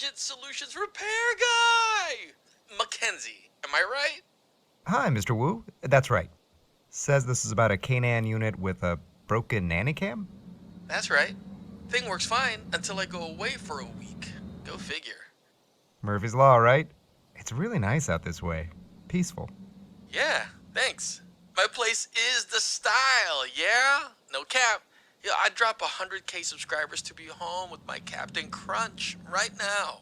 Intelligent Solutions Repair Guy! Mackenzie, am I right? Hi, Mr. Wu. That's right. Says this is about a Canaan unit with a broken nanny cam? That's right. Thing works fine until I go away for a week. Go figure. Murphy's Law, right? It's really nice out this way. Peaceful. Yeah, thanks. My place is the style, yeah? No cap. Yeah, I'd drop 100K subscribers to be home with my Captain Crunch right now.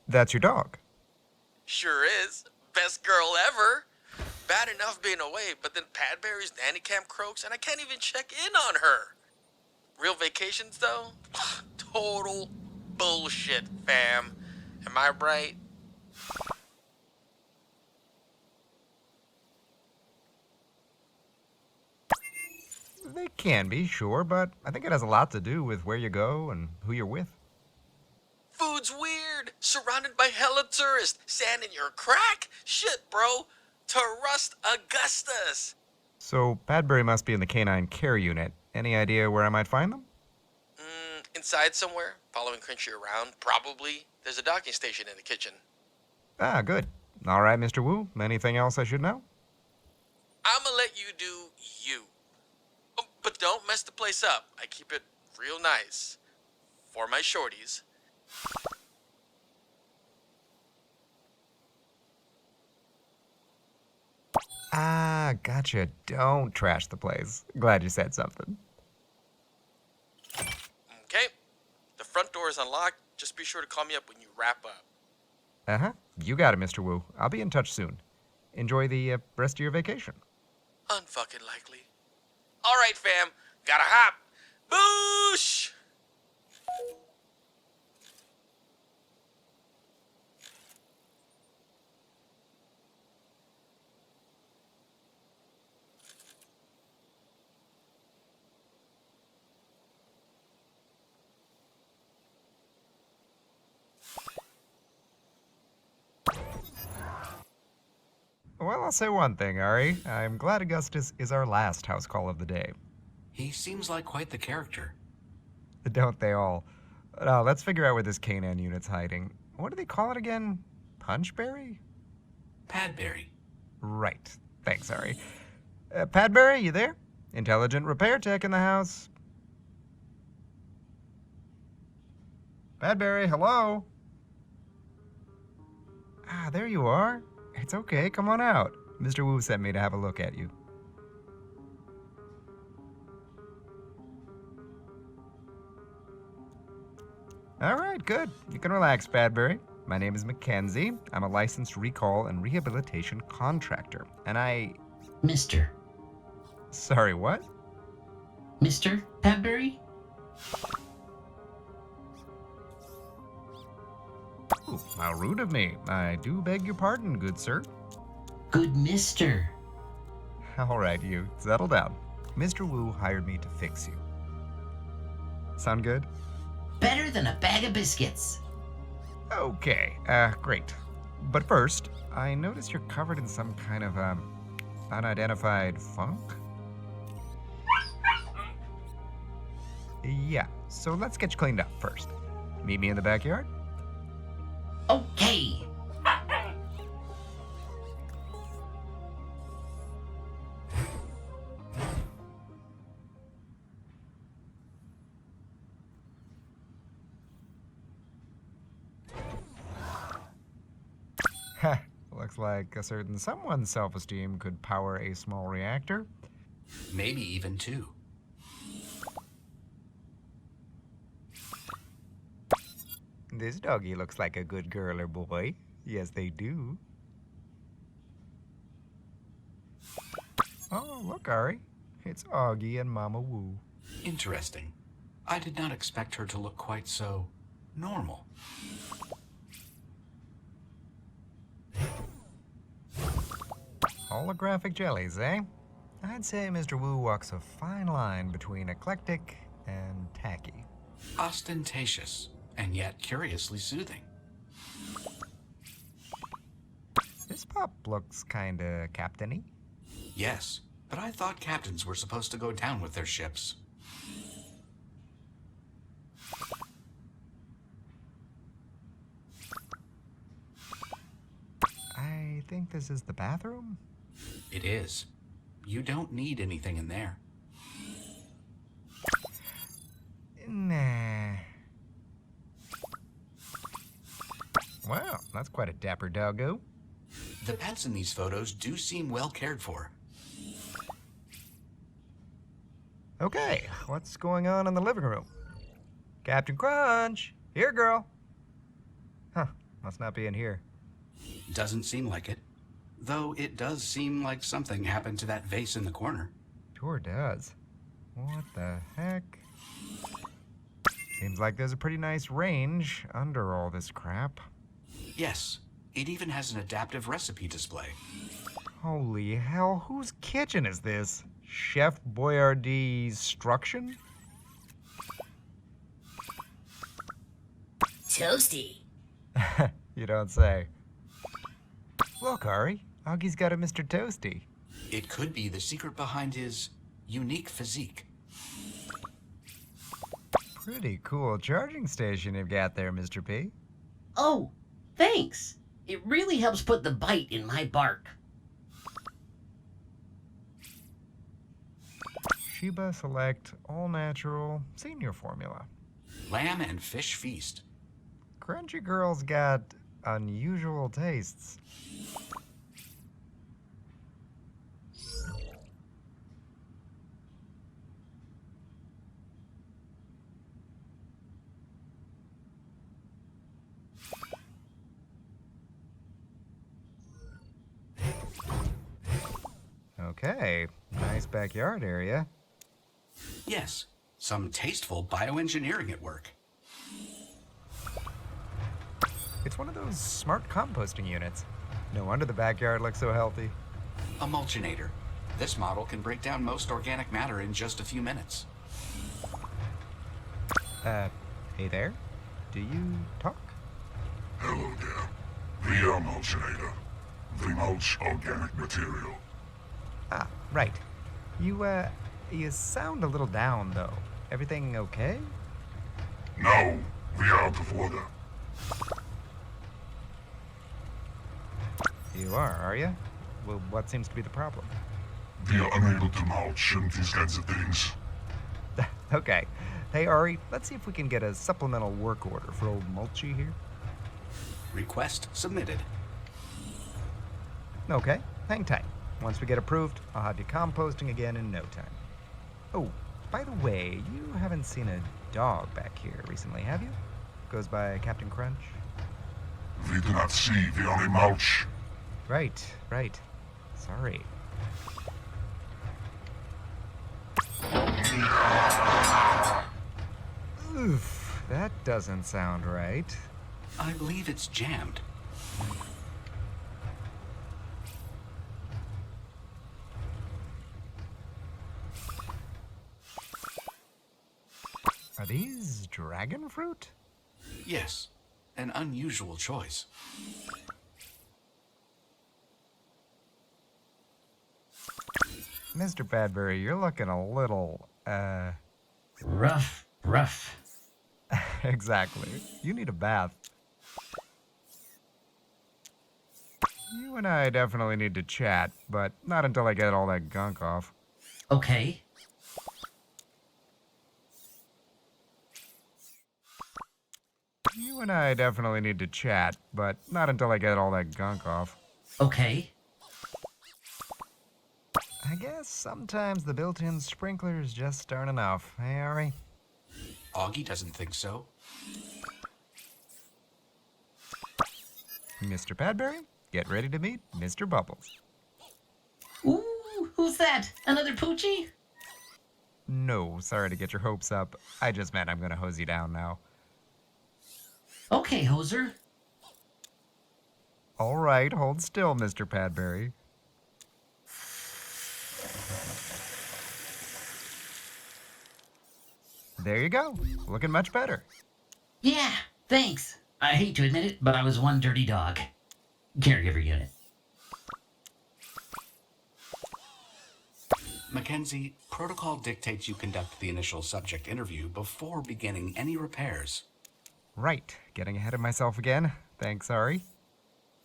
That's your dog. Sure is. Best girl ever. Bad enough being away, but then Padbury's nanny cam croaks and I can't even check in on her. Real vacations, though? Total bullshit, fam. Am I right? They can be, sure, but I think it has a lot to do with where you go and who you're with. Food's weird. Surrounded by hella tourists. Sand in your crack? Shit, bro. Trust Augustus. So, Padbury must be in the canine care unit. Any idea where I might find them? Inside somewhere, following Crunchy around, probably. There's a docking station in the kitchen. Ah, good. All right, Mr. Wu. Anything else I should know? I'ma let you do you. Oh, but don't mess the place up. I keep it real nice. For my shorties. Ah, gotcha. Don't trash the place. Glad you said something. Okay. The front door is unlocked. Just be sure to call me up when you wrap up. Uh-huh. You got it, Mr. Wu. I'll be in touch soon. Enjoy the rest of your vacation. Unfucking likely. All right, fam. Gotta hop. Boosh! Well, I'll say one thing, Ari. I'm glad Augustus is our last house call of the day. He seems like quite the character. Don't they all? Now, let's figure out where this Canaan unit's hiding. What do they call it again? Punchberry? Padbury. Right. Thanks, Ari. Padbury, you there? Intelligent repair tech in the house. Padbury, hello? Ah, there you are. It's okay, come on out. Mr. Wu sent me to have a look at you. All right, good. You can relax, Padbury. My name is Mackenzie. I'm a licensed recall and rehabilitation contractor. And Mr. Sorry, what? Mr. Padbury? Ooh, how rude of me. I do beg your pardon, good sir. Good Mr. All right, you. Settle down. Mr. Wu hired me to fix you. Sound good? Better than a bag of biscuits. Okay, great. But first, I notice you're covered in some kind of, unidentified funk? Yeah, so let's get you cleaned up first. Meet me in the backyard? Okay. Heh, looks like a certain someone's self-esteem could power a small reactor. Maybe even two. This doggy looks like a good girl or boy. Yes, they do. Oh, look, Ari. It's Augie and Mama Wu. Interesting. I did not expect her to look quite so normal. Holographic jellies, eh? I'd say Mr. Wu walks a fine line between eclectic and tacky. Ostentatious, and yet curiously soothing. This pup looks kinda captain-y. Yes, but I thought captains were supposed to go down with their ships. think this is the bathroom? It is. You don't need anything in there. Nah. Wow, that's quite a dapper doggo. The pets in these photos do seem well cared for. Okay, what's going on in the living room? Captain Crunch! Here, girl! Huh, must not be in here. Doesn't seem like it. Though it does seem like something happened to that vase in the corner. Sure does. What the heck? Seems like there's a pretty nice range under all this crap. Yes, it even has an adaptive recipe display. Holy hell, whose kitchen is this? Chef Boyardee's Struction? Toasty. You don't say. Look, Ari, Augie's got a Mr. Toasty. It could be the secret behind his unique physique. Pretty cool charging station you've got there, Mr. P. Oh, thanks. It really helps put the bite in my bark. Sheba Select All Natural Senior Formula. Lamb and fish feast. Crunchy Girl's got unusual tastes. Okay, nice backyard area. Yes, some tasteful bioengineering at work. It's one of those smart composting units. No wonder the backyard looks so healthy. A mulchinator. This model can break down most organic matter in just a few minutes. Hey there? Do you talk? Hello there. We are Mulchinator. We mulch organic material. Ah, right. You sound a little down, though. Everything okay? No, we are out of order. You are you? Well, what seems to be the problem? We are unable to mulch and these kinds of things. Okay. Hey, Ari, let's see if we can get a supplemental work order for old Mulchy here. Request submitted. Okay, hang tight. Once we get approved, I'll have you composting again in no time. Oh, by the way, you haven't seen a dog back here recently, have you? Goes by Captain Crunch? We do not see, we only mulch. Right. Sorry. Oof, that doesn't sound right. I believe it's jammed. Are these dragon fruit? Yes, an unusual choice. Mr. Padbury, you're looking a little, Rough. exactly. You need a bath. You and I definitely need to chat, but not until I get all that gunk off. Okay. You and I definitely need to chat, but not until I get all that gunk off. Okay. I guess sometimes the built-in sprinklers just aren't enough, hey, Ari? Augie doesn't think so. Mr. Padbury, get ready to meet Mr. Bubbles. Ooh, who's that? Another poochie? No, sorry to get your hopes up. I just meant I'm gonna hose you down now. Okay, hoser. All right, hold still, Mr. Padbury. There you go. Looking much better. Yeah, thanks. I hate to admit it, but I was one dirty dog. Caregiver unit. Mackenzie, protocol dictates you conduct the initial subject interview before beginning any repairs. Right, getting ahead of myself again. Thanks, Ari.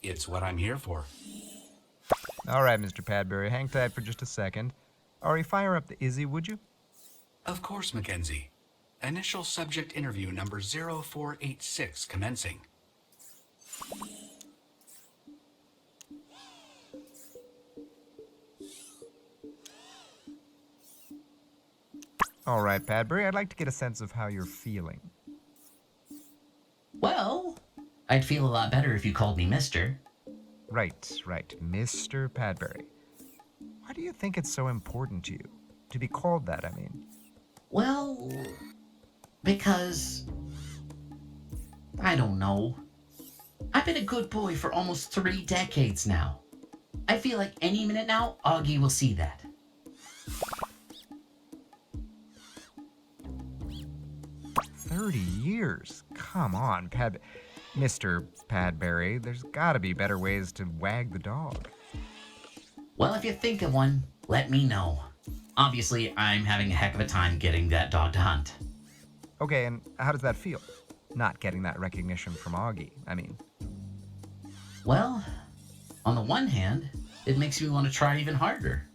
It's what I'm here for. All right, Mr. Padbury, hang tight for just a second. Ari, fire up the Izzy, would you? Of course, Mackenzie. Initial subject interview number 0486 commencing. All right, Padbury, I'd like to get a sense of how you're feeling. Well, I'd feel a lot better if you called me Mister. Right, Mr. Padbury. Why do you think it's so important to you? To be called that, I mean. Well, because... I don't know. I've been a good boy for almost 3 decades now. I feel like any minute now, Augie will see that. $30. Come on, Mr. Padbury. There's gotta be better ways to wag the dog. Well, if you think of one, let me know. Obviously, I'm having a heck of a time getting that dog to hunt. Okay, and how does that feel? Not getting that recognition from Augie, I mean. Well, on the one hand, it makes me want to try even harder.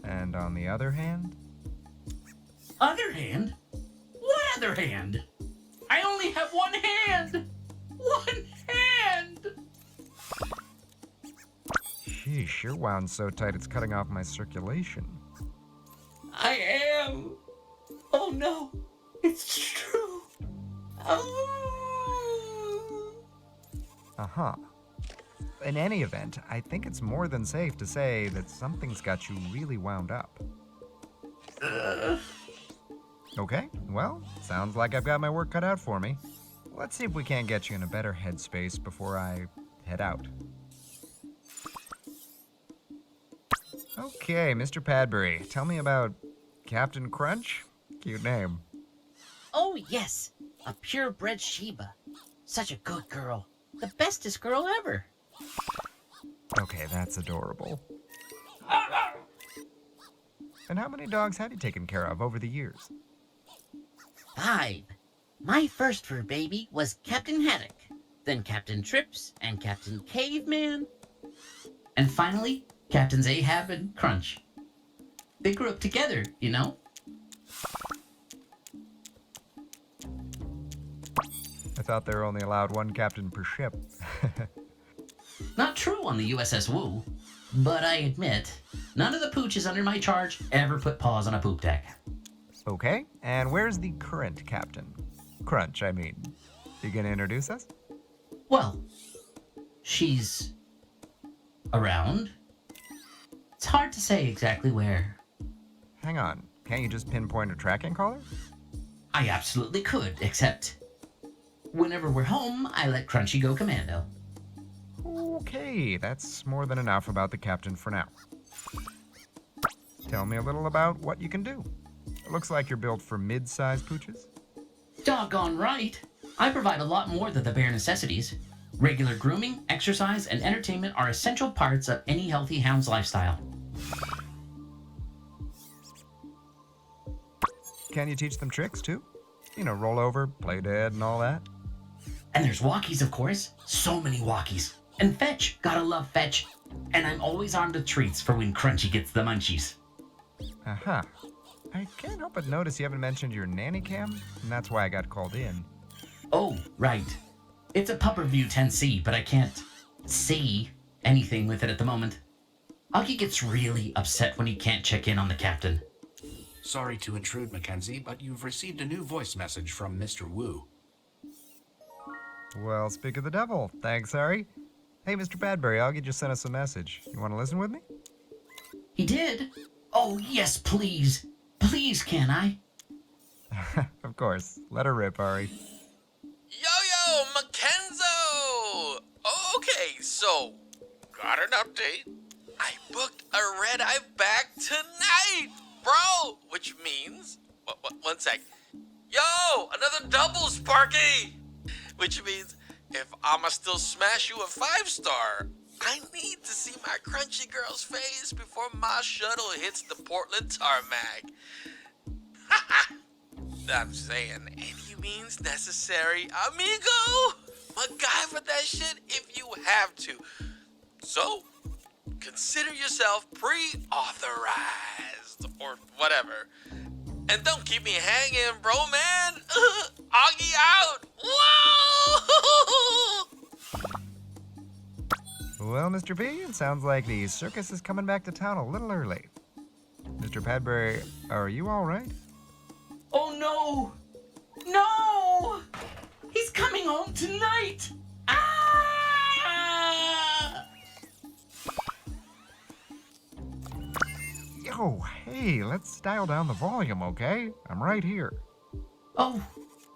And on the other hand? Other hand? What other hand? I only have one hand! One hand! Sheesh, you're wound so tight it's cutting off my circulation. I am. Oh no, it's true. Oh. Uh-huh. In any event, I think it's more than safe to say that something's got you really wound up. Okay, well, sounds like I've got my work cut out for me. Let's see if we can't get you in a better headspace before I head out. Okay, Mr. Padbury, tell me about Captain Crunch? Cute name. Oh, yes. A purebred Sheba. Such a good girl. The bestest girl ever. Okay, that's adorable. And how many dogs have you taken care of over the years? 5. My first fur baby was Captain Haddock, then Captain Trips and Captain Caveman. And finally, Captains Ahab and Crunch. They grew up together, you know? I thought they were only allowed one captain per ship. Not true on the USS Woo, but I admit, none of the pooches under my charge ever put paws on a poop deck. Okay, and where's the current captain? Crunch, I mean. You gonna introduce us? Well, she's around. It's hard to say exactly where. Hang on, can't you just pinpoint a tracking collar? I absolutely could, except whenever we're home, I let Crunchy go commando. Okay, that's more than enough about the captain for now. Tell me a little about what you can do. It looks like you're built for mid-sized pooches. Doggone right. I provide a lot more than the bare necessities. Regular grooming, exercise, and entertainment are essential parts of any healthy hound's lifestyle. Can you teach them tricks, too? You know, roll over, play dead, and all that? And there's walkies, of course. So many walkies. And fetch. Gotta love fetch. And I'm always armed with treats for when Crunchy gets the munchies. Uh-huh. I can't help but notice you haven't mentioned your nanny cam, and that's why I got called in. Oh, right. It's a Pupperview 10C, but I can't see anything with it at the moment. Augie gets really upset when he can't check in on the captain. Sorry to intrude, Mackenzie, but you've received a new voice message from Mr. Wu. Well, speak of the devil. Thanks, Ari. Hey, Mr. Padbury, Augie just sent us a message. You want to listen with me? He did? Oh, yes, please. Please, can I? Of course. Let her rip, Ari. Yo, Mackenzo! Okay, so, got an update. I booked a red-eye back tonight, bro! Which means, one sec. Yo, another double, Sparky! Which means, if I'ma still smash you a 5-star, I need to see my crunchy girl's face before my shuttle hits the Portland tarmac. I'm saying, any means necessary, amigo. MacGyver that shit if you have to. So, consider yourself pre-authorized or whatever. And don't keep me hanging, bro, man. Augie out. Whoa! Well, Mr. P, it sounds like the circus is coming back to town a little early. Mr. Padbury, are you all right? Oh no! No! He's coming home tonight! Ah! Yo, hey, let's dial down the volume, okay? I'm right here. Oh,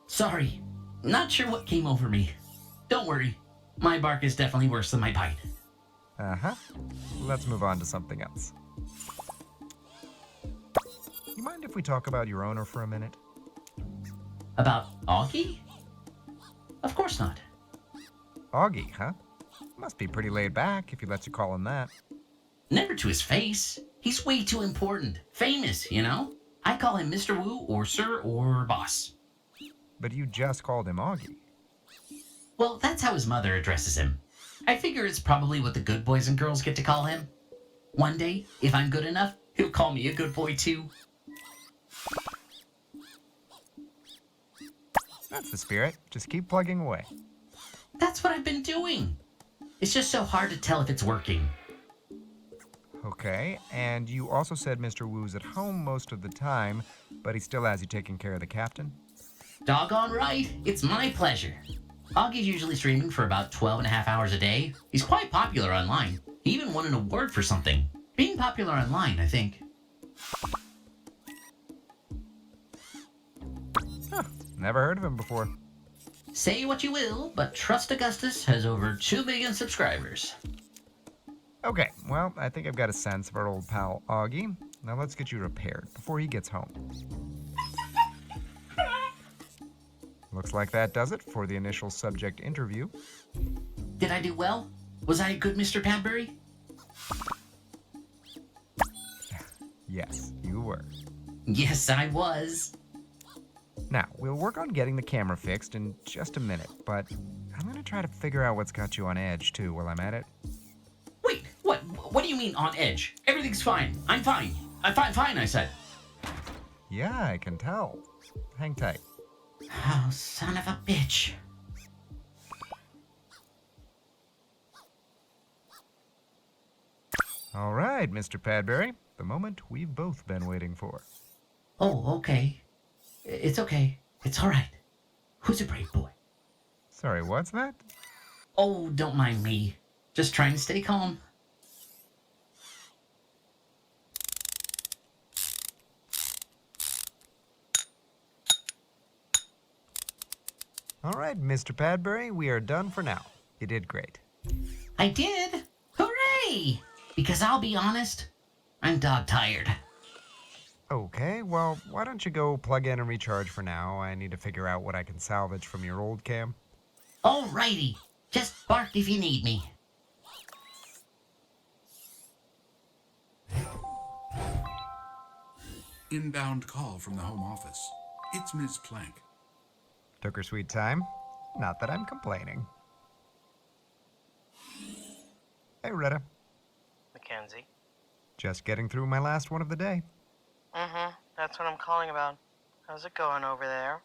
sorry. Not sure what came over me. Don't worry. My bark is definitely worse than my bite. Uh-huh. Let's move on to something else. You mind if we talk about your owner for a minute? About Augie? Of course not. Augie, huh? Must be pretty laid back if he lets you call him that. Never to his face. He's way too important. Famous, you know? I call him Mr. Wu or Sir or Boss. But you just called him Augie. Well, that's how his mother addresses him. I figure it's probably what the good boys and girls get to call him. One day, if I'm good enough, he'll call me a good boy too. That's the spirit. Just keep plugging away. That's what I've been doing. It's just so hard to tell if it's working. Okay, and you also said Mr. Wu's at home most of the time, but he still has you taking care of the captain? Doggone right. It's my pleasure. Augie's usually streaming for about 12.5 hours a day. He's quite popular online. He even won an award for something. Being popular online, I think. Huh, never heard of him before. Say what you will, but Trust Augustus has over 2 million subscribers. Okay, well, I think I've got a sense of our old pal Augie. Now let's get you repaired before he gets home. Looks like that does it for the initial subject interview. Did I do well? Was I a good Mr. Padbury? Yes, you were. Yes, I was. Now, we'll work on getting the camera fixed in just a minute, but I'm gonna try to figure out what's got you on edge, too, while I'm at it. Wait, what do you mean on edge? Everything's fine. I'm fine. I'm fine, I said. Yeah, I can tell. Hang tight. Oh, son of a bitch. All right, Mr. Padbury, the moment we've both been waiting for. Oh, okay. It's okay. It's all right. Who's a brave boy? Sorry, what's that? Oh, don't mind me. Just trying to stay calm. All right, Mr. Padbury, we are done for now. You did great. I did? Hooray! Because I'll be honest, I'm dog tired. Okay, well, why don't you go plug in and recharge for now? I need to figure out what I can salvage from your old cam. Alrighty. Just bark if you need me. Inbound call from the home office. It's Ms. Plank. Took her sweet time. Not that I'm complaining. Hey, Retta. Mackenzie. Just getting through my last one of the day. That's what I'm calling about. How's it going over there?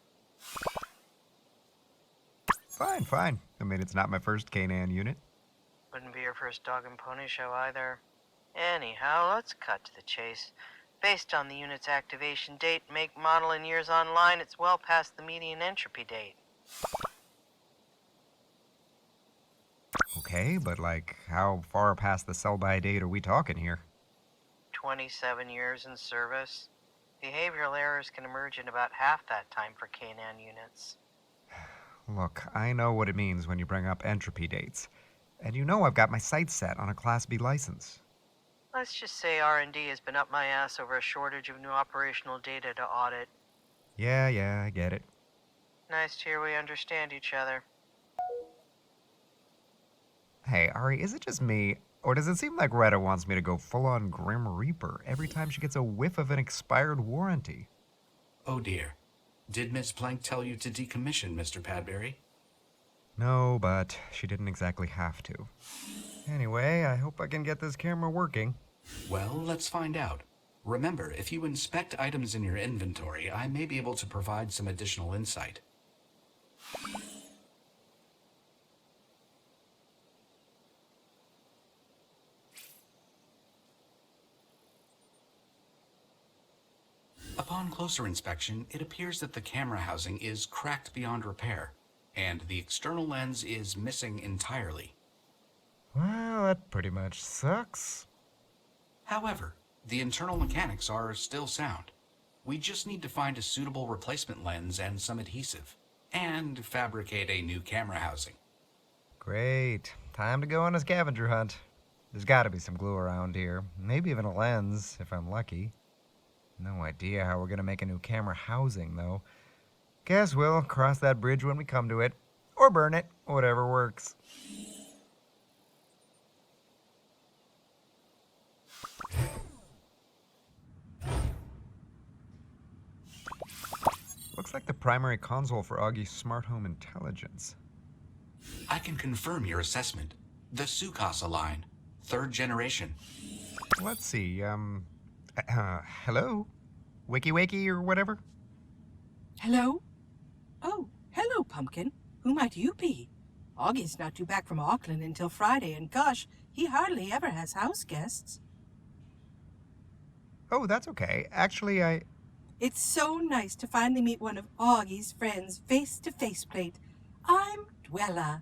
Fine, fine. I mean, it's not my first Canaan unit. Wouldn't be your first dog and pony show either. Anyhow, let's cut to the chase. Based on the unit's activation date, make, model, and years online, it's well past the median entropy date. Okay, but like, how far past the sell-by date are we talking here? 27 years in service. Behavioral errors can emerge in about half that time for Canaan units. Look, I know what it means when you bring up entropy dates. And you know I've got my sights set on a Class B license. Let's just say R&D has been up my ass over a shortage of new operational data to audit. Yeah, I get it. Nice to hear we understand each other. Hey, Ari, is it just me, or does it seem like Retta wants me to go full-on Grim Reaper every time she gets a whiff of an expired warranty? Oh dear. Did Miss Plank tell you to decommission Mr. Padbury? No, but she didn't exactly have to. Anyway, I hope I can get this camera working. Well, let's find out. Remember, if you inspect items in your inventory, I may be able to provide some additional insight. Upon closer inspection, it appears that the camera housing is cracked beyond repair, and the external lens is missing entirely. Well, that pretty much sucks. However, the internal mechanics are still sound. We just need to find a suitable replacement lens and some adhesive, and fabricate a new camera housing. Great. Time to go on a scavenger hunt. There's gotta be some glue around here. Maybe even a lens, if I'm lucky. No idea how we're gonna make a new camera housing, though. Guess we'll cross that bridge when we come to it. Or burn it. Whatever works. Looks like the primary console for Augie's smart home intelligence. I can confirm your assessment. The Sukasa line, 3rd generation. Let's see, hello? Wakey wakey or whatever? Hello? Oh, hello, Pumpkin. Who might you be? Augie's not due back from Auckland until Friday, and gosh, he hardly ever has house guests. Oh, that's okay. Actually, It's so nice to finally meet one of Augie's friends face-to-face, Plate. I'm Dwella.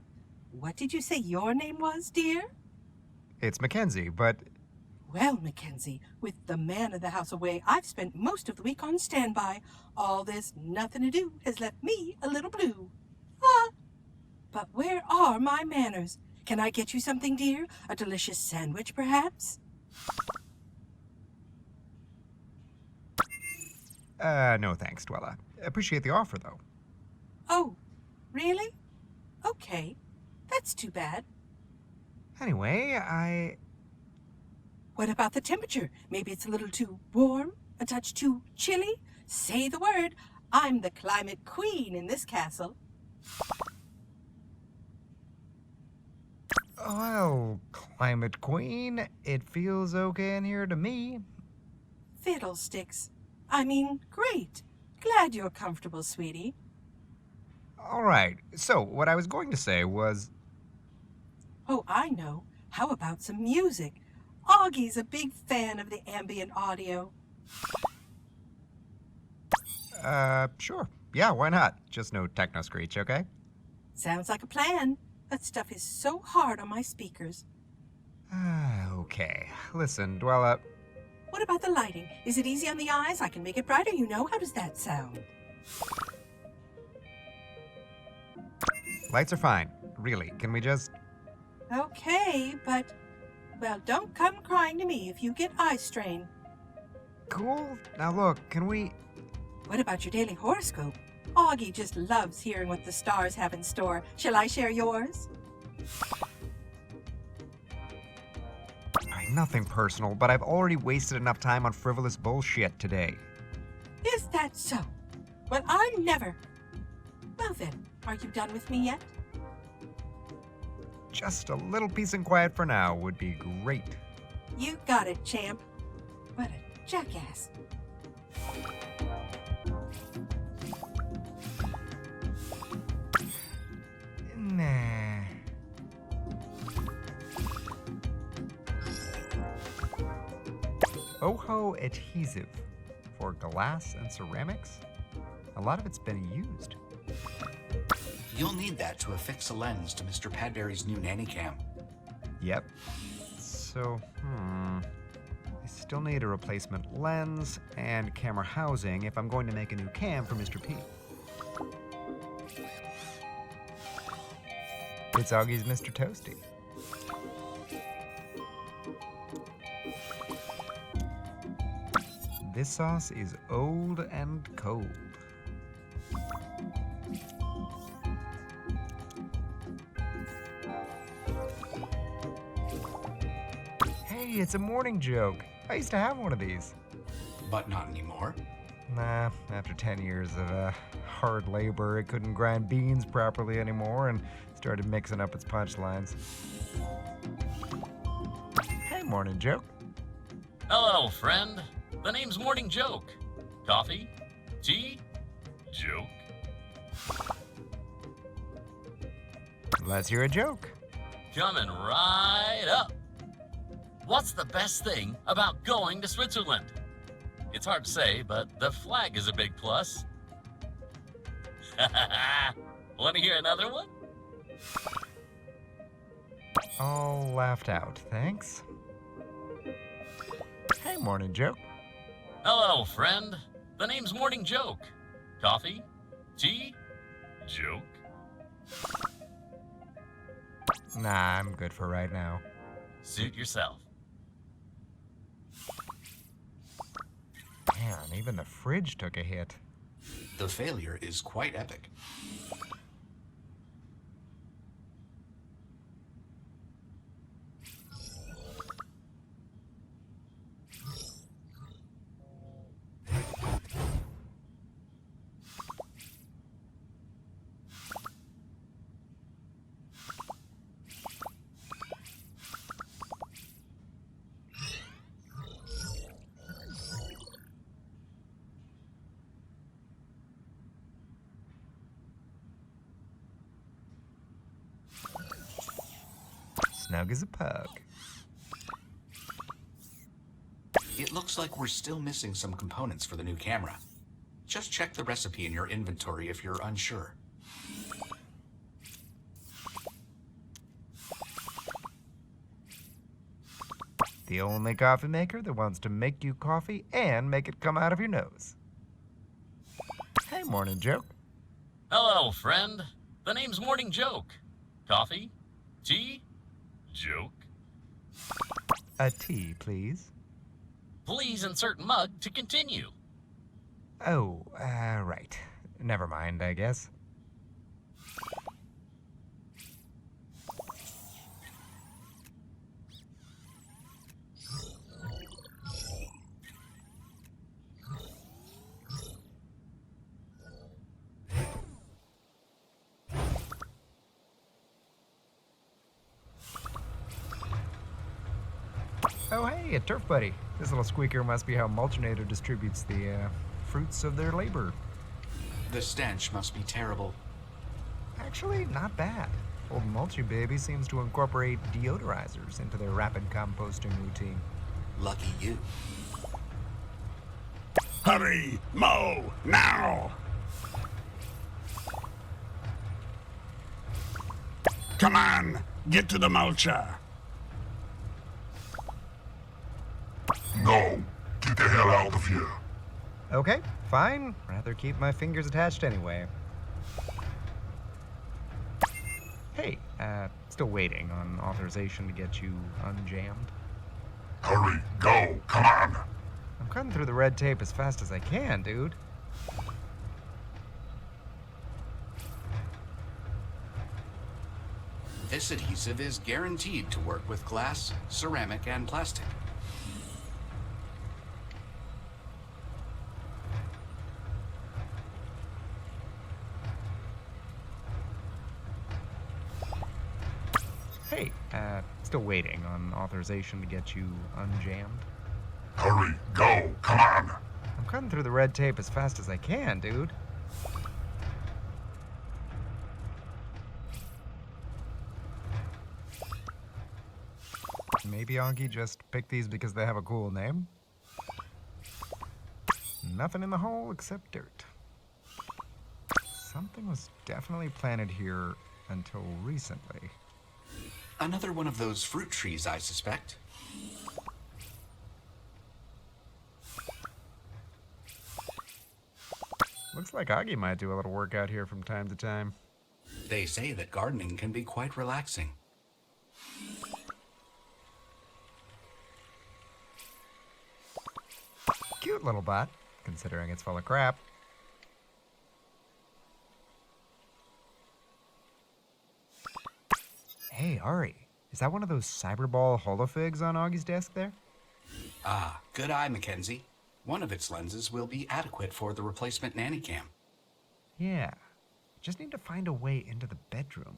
What did you say your name was, dear? It's Mackenzie, but... Well, Mackenzie, with the man of the house away, I've spent most of the week on standby. All this nothing to do has left me a little blue. Ah! But where are my manners? Can I get you something, dear? A delicious sandwich, perhaps? No thanks, Dwella. Appreciate the offer, though. Oh, really? Okay. That's too bad. Anyway, What about the temperature? Maybe it's a little too warm? A touch too chilly? Say the word. I'm the climate queen in this castle. Well, Climate Queen, it feels okay in here to me. Fiddlesticks. I mean, great. Glad you're comfortable, sweetie. Alright, so what I was going to say was... Oh, I know. How about some music? Augie's a big fan of the ambient audio. Sure. Yeah, why not? Just no techno screech, okay? Sounds like a plan. That stuff is so hard on my speakers. Okay. Listen, Dwella... What about the lighting? Is it easy on the eyes? I can make it brighter, you know. How does that sound? Lights are fine. Really, can we just... Okay, but... Well, don't come crying to me if you get eye strain. Cool. Now look, can we... What about your daily horoscope? Augie just loves hearing what the stars have in store. Shall I share yours? Alright, nothing personal, but I've already wasted enough time on frivolous bullshit today. Is that so? Well, I never. Well then, are you done with me yet? Just a little peace and quiet for now would be great. You got it, champ. What a jackass. Nah. Oho adhesive for glass and ceramics? A lot of it's been used. You'll need that to affix a lens to Mr. Padbury's new nanny cam. Yep. So, I still need a replacement lens and camera housing if I'm going to make a new cam for Mr. P. It's Augie's Mr. Toasty. This sauce is old and cold. Hey, it's a morning joke. I used to have one of these. But not anymore. Nah, after 10 years of hard labor, it couldn't grind beans properly anymore and started mixing up its punchlines. Hey, Morning Joke. Hello, friend. The name's Morning Joke. Coffee? Tea? Joke? Let's hear a joke. Coming right up. What's the best thing about going to Switzerland? It's hard to say, but the flag is a big plus. Want to hear another one? All laughed out, thanks. Hey, Morning Joke. Hello, friend. The name's Morning Joke. Coffee? Tea? Joke? Nah, I'm good for right now. Suit yourself. Man, even the fridge took a hit. The failure is quite epic. Snug as a pug. It looks like we're still missing some components for the new camera. Just check the recipe in your inventory if you're unsure. The only coffee maker that wants to make you coffee and make it come out of your nose. Hey, Morning Joke. Hello, friend. The name's Morning Joke. Coffee? Tea? Joke? A tea, please. Please insert mug to continue. Oh, right. Never mind, I guess. Oh, hey, a turf buddy. This little squeaker must be how Mulchinator distributes the fruits of their labor. The stench must be terrible. Actually, not bad. Old Mulchy Baby seems to incorporate deodorizers into their rapid composting routine. Lucky you. Hurry, mow, now! Come on, get to the mulcher. No, get the hell out of here. Okay, fine. Rather keep my fingers attached anyway. Hey, still waiting on authorization to get you unjammed. Hurry, go, come on. I'm cutting through the red tape as fast as I can, dude. This adhesive is guaranteed to work with glass, ceramic, and plastic. Hey, still waiting on authorization to get you unjammed. Hurry, go, come on. I'm cutting through the red tape as fast as I can, dude. Maybe Anki just picked these because they have a cool name? Nothing in the hole except dirt. Something was definitely planted here until recently. Another one of those fruit trees, I suspect. Looks like Augie might do a little work out here from time to time. They say that gardening can be quite relaxing. Cute little bot, considering it's full of crap. Hey, Ari, is that one of those cyberball holofigs on Augie's desk there? Ah, good eye, Mackenzie. One of its lenses will be adequate for the replacement nanny cam. Yeah. Just need to find a way into the bedroom.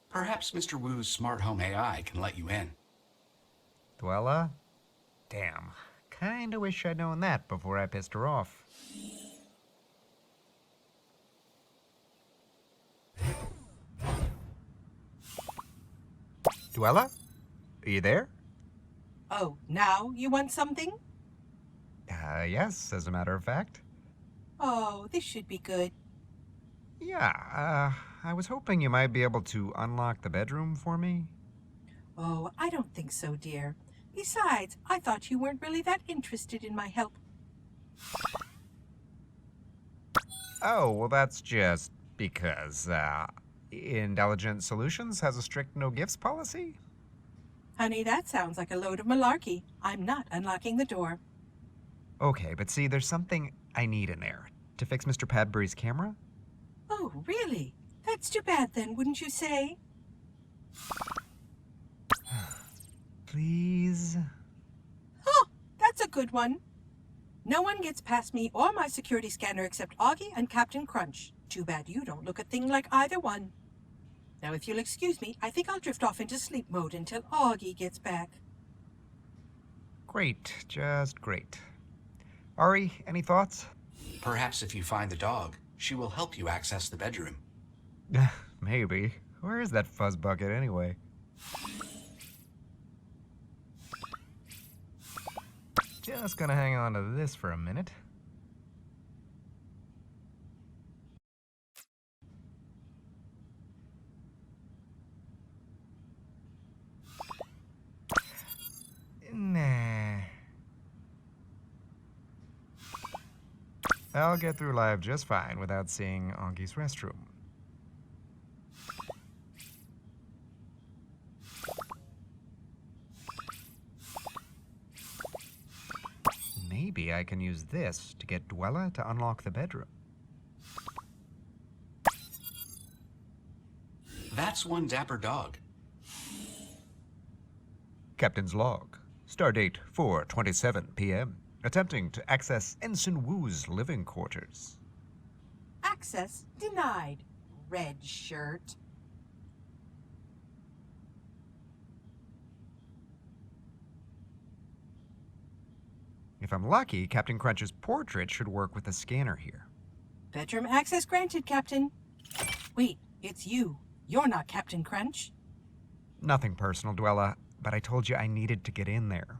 Perhaps Mr. Wu's smart home AI can let you in. Dwella? Damn. Kinda wish I'd known that before I pissed her off. Dwella? Are you there? Oh, now you want something? Yes, as a matter of fact. Oh, this should be good. Yeah, I was hoping you might be able to unlock the bedroom for me. Oh, I don't think so, dear. Besides, I thought you weren't really that interested in my help. Oh, well, that's just because, Intelligent Solutions has a strict no gifts policy? Honey, that sounds like a load of malarkey. I'm not unlocking the door. Okay, but see, there's something I need in there. To fix Mr. Padbury's camera? Oh, really? That's too bad then, wouldn't you say? Please? Oh, that's a good one. No one gets past me or my security scanner except Augie and Captain Crunch. Too bad you don't look a thing like either one. Now, if you'll excuse me, I think I'll drift off into sleep mode until Augie gets back. Great, just great. Ari, any thoughts? Perhaps if you find the dog, she will help you access the bedroom. Maybe. Where is that fuzz bucket anyway? Just gonna hang on to this for a minute. Nah. I'll get through live just fine without seeing Augie's restroom. Maybe I can use this to get Dwella to unlock the bedroom. That's one dapper dog. Captain's log. Stardate 4:27 p.m. Attempting to access Ensign Wu's living quarters. Access denied, red shirt. If I'm lucky, Captain Crunch's portrait should work with the scanner here. Bedroom access granted, Captain. Wait, it's you. You're not Captain Crunch. Nothing personal, Dwella, but I told you I needed to get in there.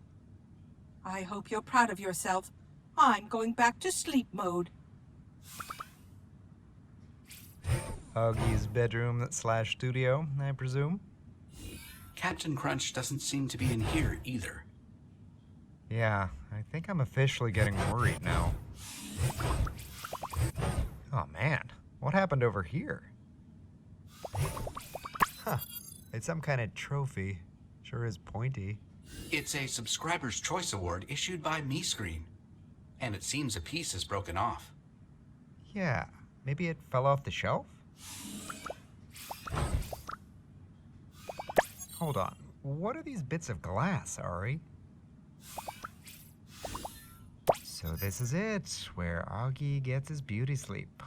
I hope you're proud of yourself. I'm going back to sleep mode. Augie's bedroom / studio, I presume? Captain Crunch doesn't seem to be in here either. Yeah, I think I'm officially getting worried now. Oh man, what happened over here? Huh, it's some kind of trophy. Sure is pointy. It's a Subscriber's Choice Award issued by MeScreen. And it seems a piece is broken off. Yeah, maybe it fell off the shelf? Hold on, what are these bits of glass, Ari? So this is it, where Augie gets his beauty sleep.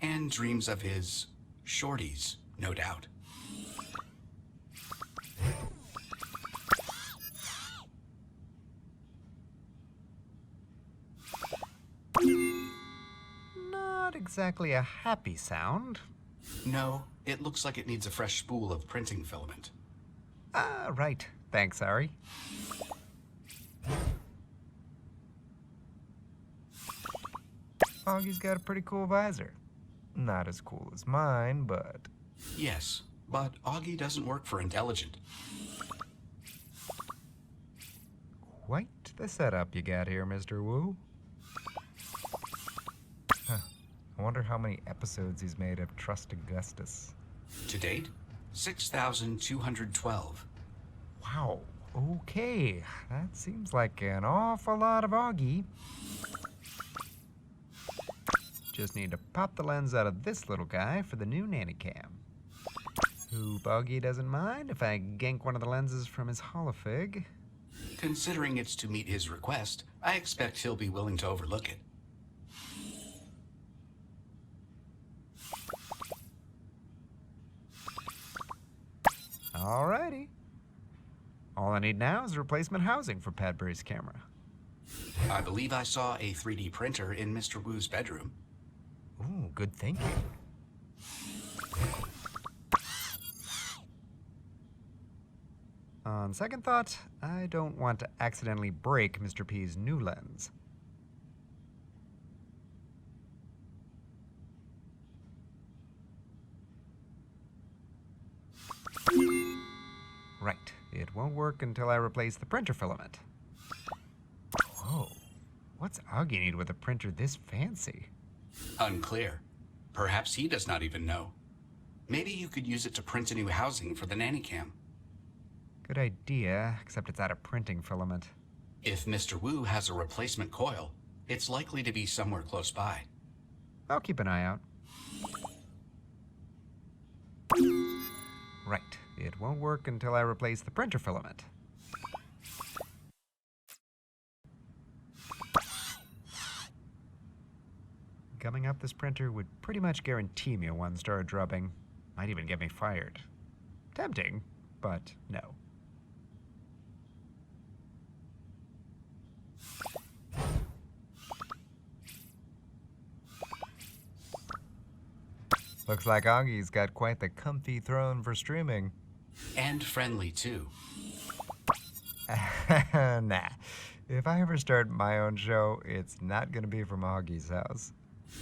And dreams of his shorties, no doubt. Not exactly a happy sound. No, it looks like it needs a fresh spool of printing filament. Ah, right. Thanks, Ari. Augie's got a pretty cool visor. Not as cool as mine, but... Yes, but Augie doesn't work for Intelligent. Quite the setup you got here, Mr. Wu. Huh. I wonder how many episodes he's made of Trust Augustus. To date, 6,212. Wow. Okay. That seems like an awful lot of Augie. Just need to pop the lens out of this little guy for the new nanny cam. Hope Augie doesn't mind if I gank one of the lenses from his holofig. Considering it's to meet his request, I expect he'll be willing to overlook it. Alrighty. All I need now is replacement housing for Padbury's camera. I believe I saw a 3D printer in Mr. Wu's bedroom. Ooh, good thinking. On second thought, I don't want to accidentally break Mr. P's new lens. Right, it won't work until I replace the printer filament. Whoa, what's Augie need with a printer this fancy? Unclear. Perhaps he does not even know. Maybe you could use it to print a new housing for the nanny cam. Good idea, except it's out of printing filament. If Mr. Wu has a replacement coil, it's likely to be somewhere close by. I'll keep an eye out. Right, it won't work until I replace the printer filament. Coming up this printer would pretty much guarantee me a 1-star drubbing. Might even get me fired. Tempting, but no. Looks like Augie's got quite the comfy throne for streaming. And friendly, too. Nah. If I ever start my own show, it's not gonna be from Augie's house.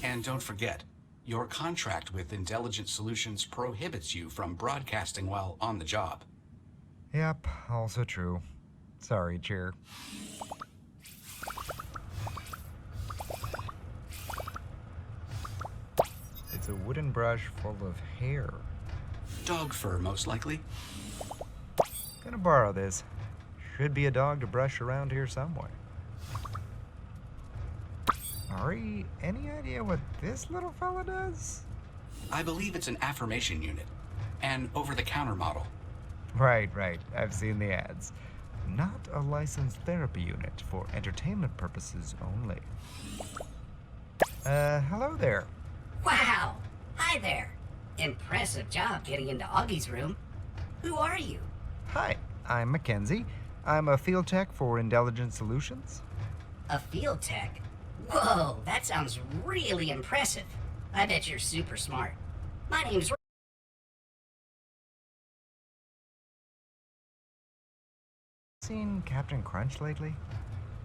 And don't forget, your contract with Intelligent Solutions prohibits you from broadcasting while on the job. Yep, also true. Sorry, Chair. It's a wooden brush full of hair. Dog fur, most likely. Gonna borrow this. Should be a dog to brush around here somewhere. Ari, any idea what this little fella does? I believe it's an affirmation unit. An over-the-counter model. Right. I've seen the ads. Not a licensed therapy unit for entertainment purposes only. Hello there. Wow! Hi there. Impressive job getting into Augie's room. Who are you? Hi, I'm Mackenzie. I'm a field tech for Intelligent Solutions. A field tech? Whoa, that sounds really impressive. I bet you're super smart. My name's... Seen Captain Crunch lately?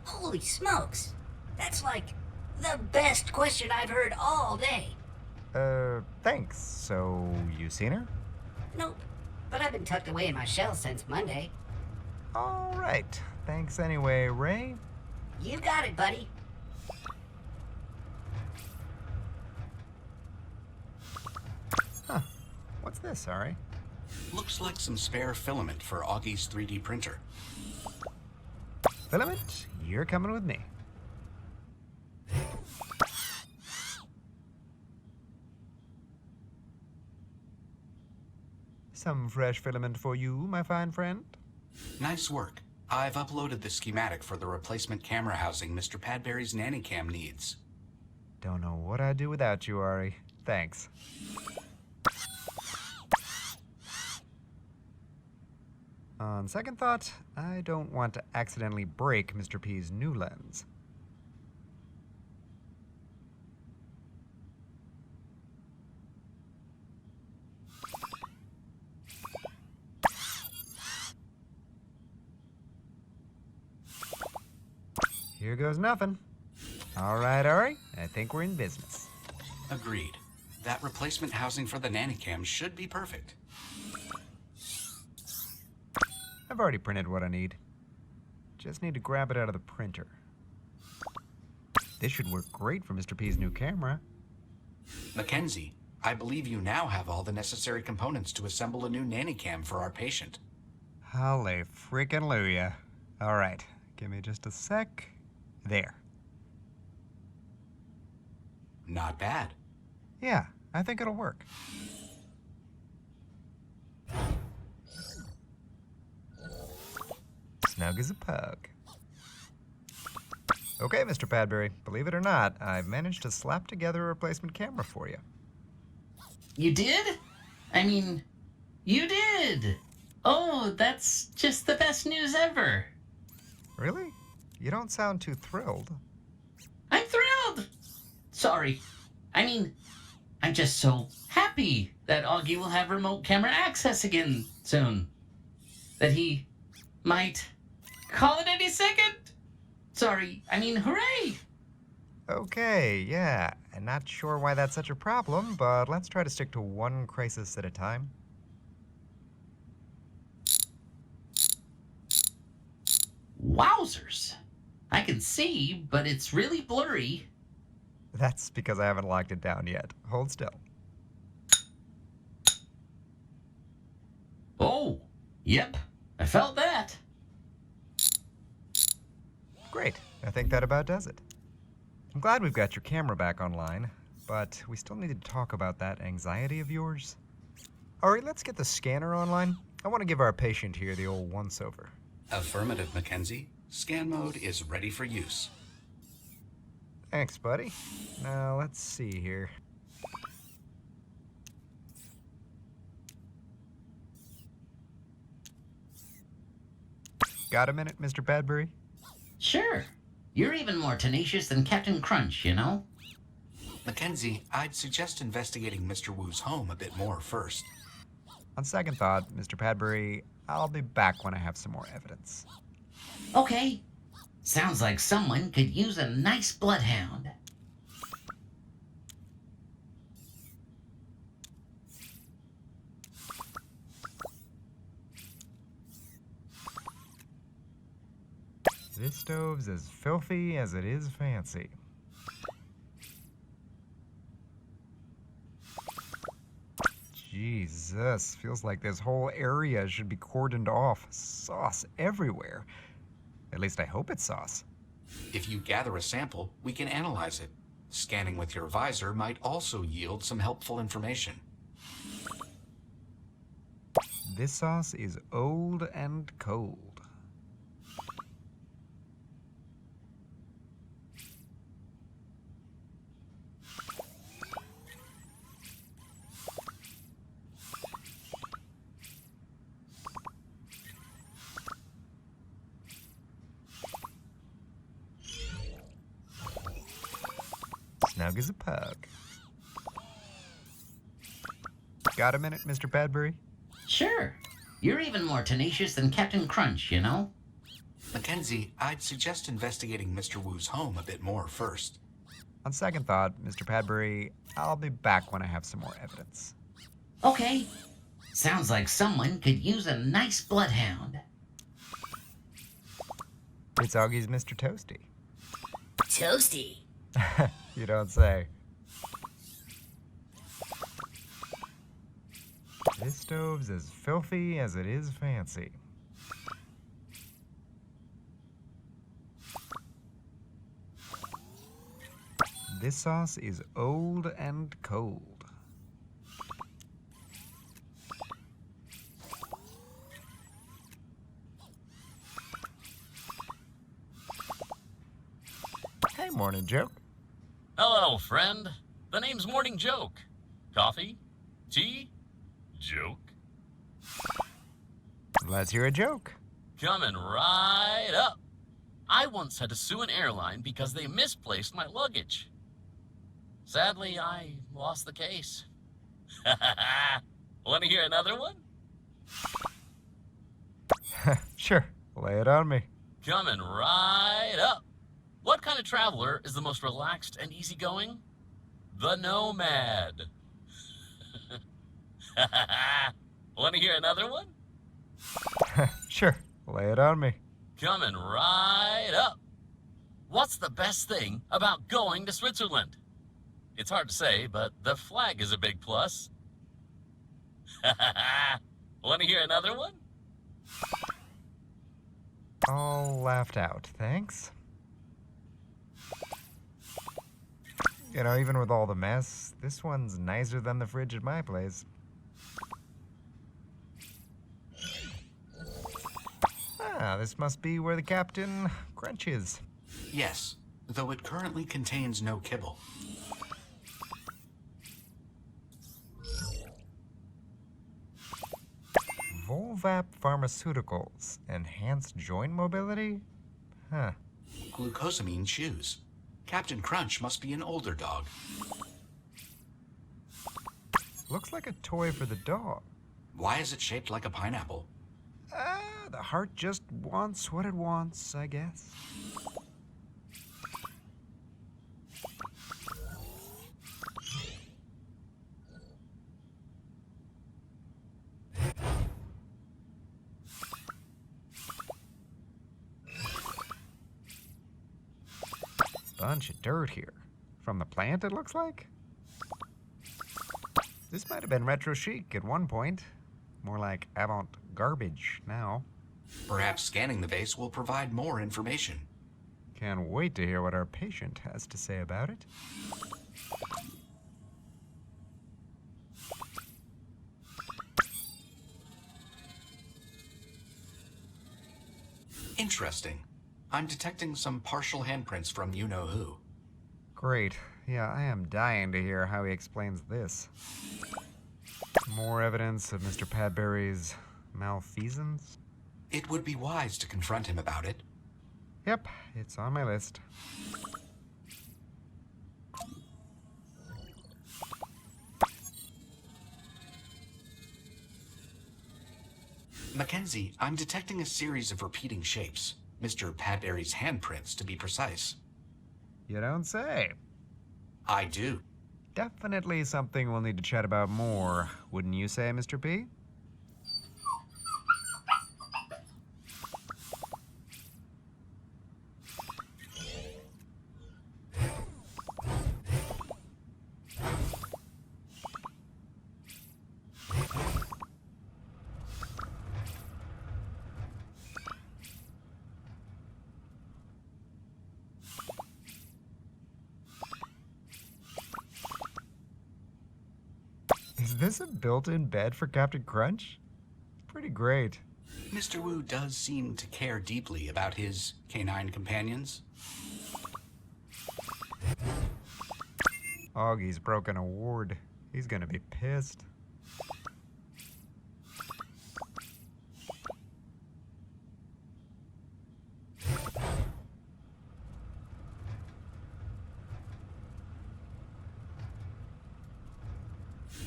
Holy smokes! That's like the best question I've heard all day. Thanks. So, you seen her? Nope, but I've been tucked away in my shell since Monday. All right. Thanks anyway, Ray. You got it, buddy. Huh. What's this, Ari? Looks like some spare filament for Augie's 3D printer. Filament, you're coming with me. Some fresh filament for you, my fine friend. Nice work. I've uploaded the schematic for the replacement camera housing Mr. Padbury's nanny cam needs. Don't know what I'd do without you, Ari. Thanks. On second thought, I don't want to accidentally break Mr. P's new lens. Here goes nothing. All right, Ari, I think we're in business. Agreed. That replacement housing for the nanny cam should be perfect. I've already printed what I need. Just need to grab it out of the printer. This should work great for Mr. P's new camera. Mackenzie, I believe you now have all the necessary components to assemble a new nanny cam for our patient. Holy frickin' Luya. All right, give me just a sec. There. Not bad. Yeah, I think it'll work. Snug as a pug. Okay, Mr. Padbury, believe it or not, I've managed to slap together a replacement camera for you. You did? I mean, you did! Oh, that's just the best news ever. Really? You don't sound too thrilled. I'm thrilled! Sorry. I mean, I'm just so happy that Augie will have remote camera access again soon. That he might call it any second. Sorry, I mean, hooray! Okay, yeah. I'm not sure why that's such a problem, but let's try to stick to one crisis at a time. Wowzers! I can see, but it's really blurry. That's because I haven't locked it down yet. Hold still. Oh, yep, I felt that. Great. I think that about does it. I'm glad we've got your camera back online, but we still need to talk about that anxiety of yours. All right, let's get the scanner online. I want to give our patient here the old once-over. Affirmative, Mackenzie. Scan mode is ready for use. Thanks, buddy. Now, let's see here. Got a minute, Mr. Padbury? Sure. You're even more tenacious than Captain Crunch, you know? Mackenzie, I'd suggest investigating Mr. Wu's home a bit more first. On second thought, Mr. Padbury, I'll be back when I have some more evidence. Okay. Sounds like someone could use a nice bloodhound. This stove's as filthy as it is fancy. Jesus, feels like this whole area should be cordoned off. Sauce everywhere. At least I hope it's sauce. If you gather a sample, we can analyze it. Scanning with your visor might also yield some helpful information. This sauce is old and cold. Snug as a pug. Got a minute, Mr. Padbury? Sure. You're even more tenacious than Captain Crunch, you know? Mackenzie, I'd suggest investigating Mr. Wu's home a bit more first. On second thought, Mr. Padbury, I'll be back when I have some more evidence. Okay. Sounds like someone could use a nice bloodhound. It's Augie's Mr. Toasty. Toasty. You don't say. This stove's as filthy as it is fancy. This sauce is old and cold. Hey, Morning Joke. Hello, friend. The name's Morning Joke. Coffee? Tea? Joke? Let's hear a joke. Coming right up. I once had to sue an airline because they misplaced my luggage. Sadly, I lost the case. Want to hear another one? Sure, lay it on me. Coming right up. What kind of traveler is the most relaxed and easygoing? The nomad. Want to hear another one? Sure, lay it on me. Coming right up. What's the best thing about going to Switzerland? It's hard to say, but the flag is a big plus. Want to hear another one? All laughed out, thanks. You know, even with all the mess, this one's nicer than the fridge at my place. Ah, this must be where the Captain Crunch is. Yes, though it currently contains no kibble. Volvap Pharmaceuticals. Enhanced joint mobility? Huh. Glucosamine chews. Captain Crunch must be an older dog. Looks like a toy for the dog. Why is it shaped like a pineapple? The heart just wants what it wants, I guess. Bunch of dirt here. From the plant, it looks like? This might have been retro chic at one point. More like avant-garbage now. Perhaps scanning the vase will provide more information. Can't wait to hear what our patient has to say about it. Interesting. I'm detecting some partial handprints from you-know-who. Great. Yeah, I am dying to hear how he explains this. More evidence of Mr. Padbury's malfeasance? It would be wise to confront him about it. Yep, it's on my list. Mackenzie, I'm detecting a series of repeating shapes. Mr. Padbury's handprints, to be precise. You don't say. I do. Definitely something we'll need to chat about more, wouldn't you say, Mr. P? Is this a built-in bed for Captain Crunch? Pretty great. Mr. Wu does seem to care deeply about his canine companions. Augie's broken a ward. He's gonna be pissed.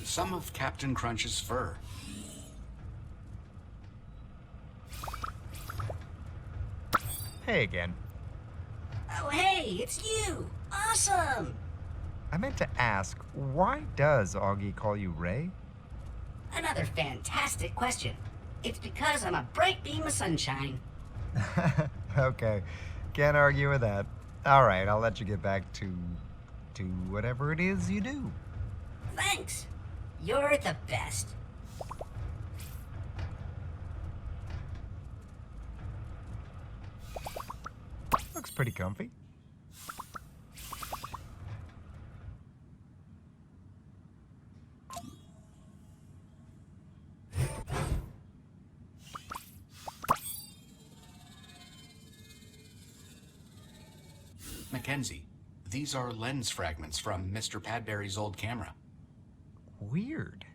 Some of Captain Crunch's fur. Hey again. Oh, hey, it's you! Awesome! I meant to ask, why does Augie call you Ray? Another fantastic question. It's because I'm a bright beam of sunshine. Okay, can't argue with that. All right, I'll let you get back to whatever it is you do. Thanks. You're the best. Looks pretty comfy. Mackenzie, these are lens fragments from Mr. Padbury's old camera. Weird.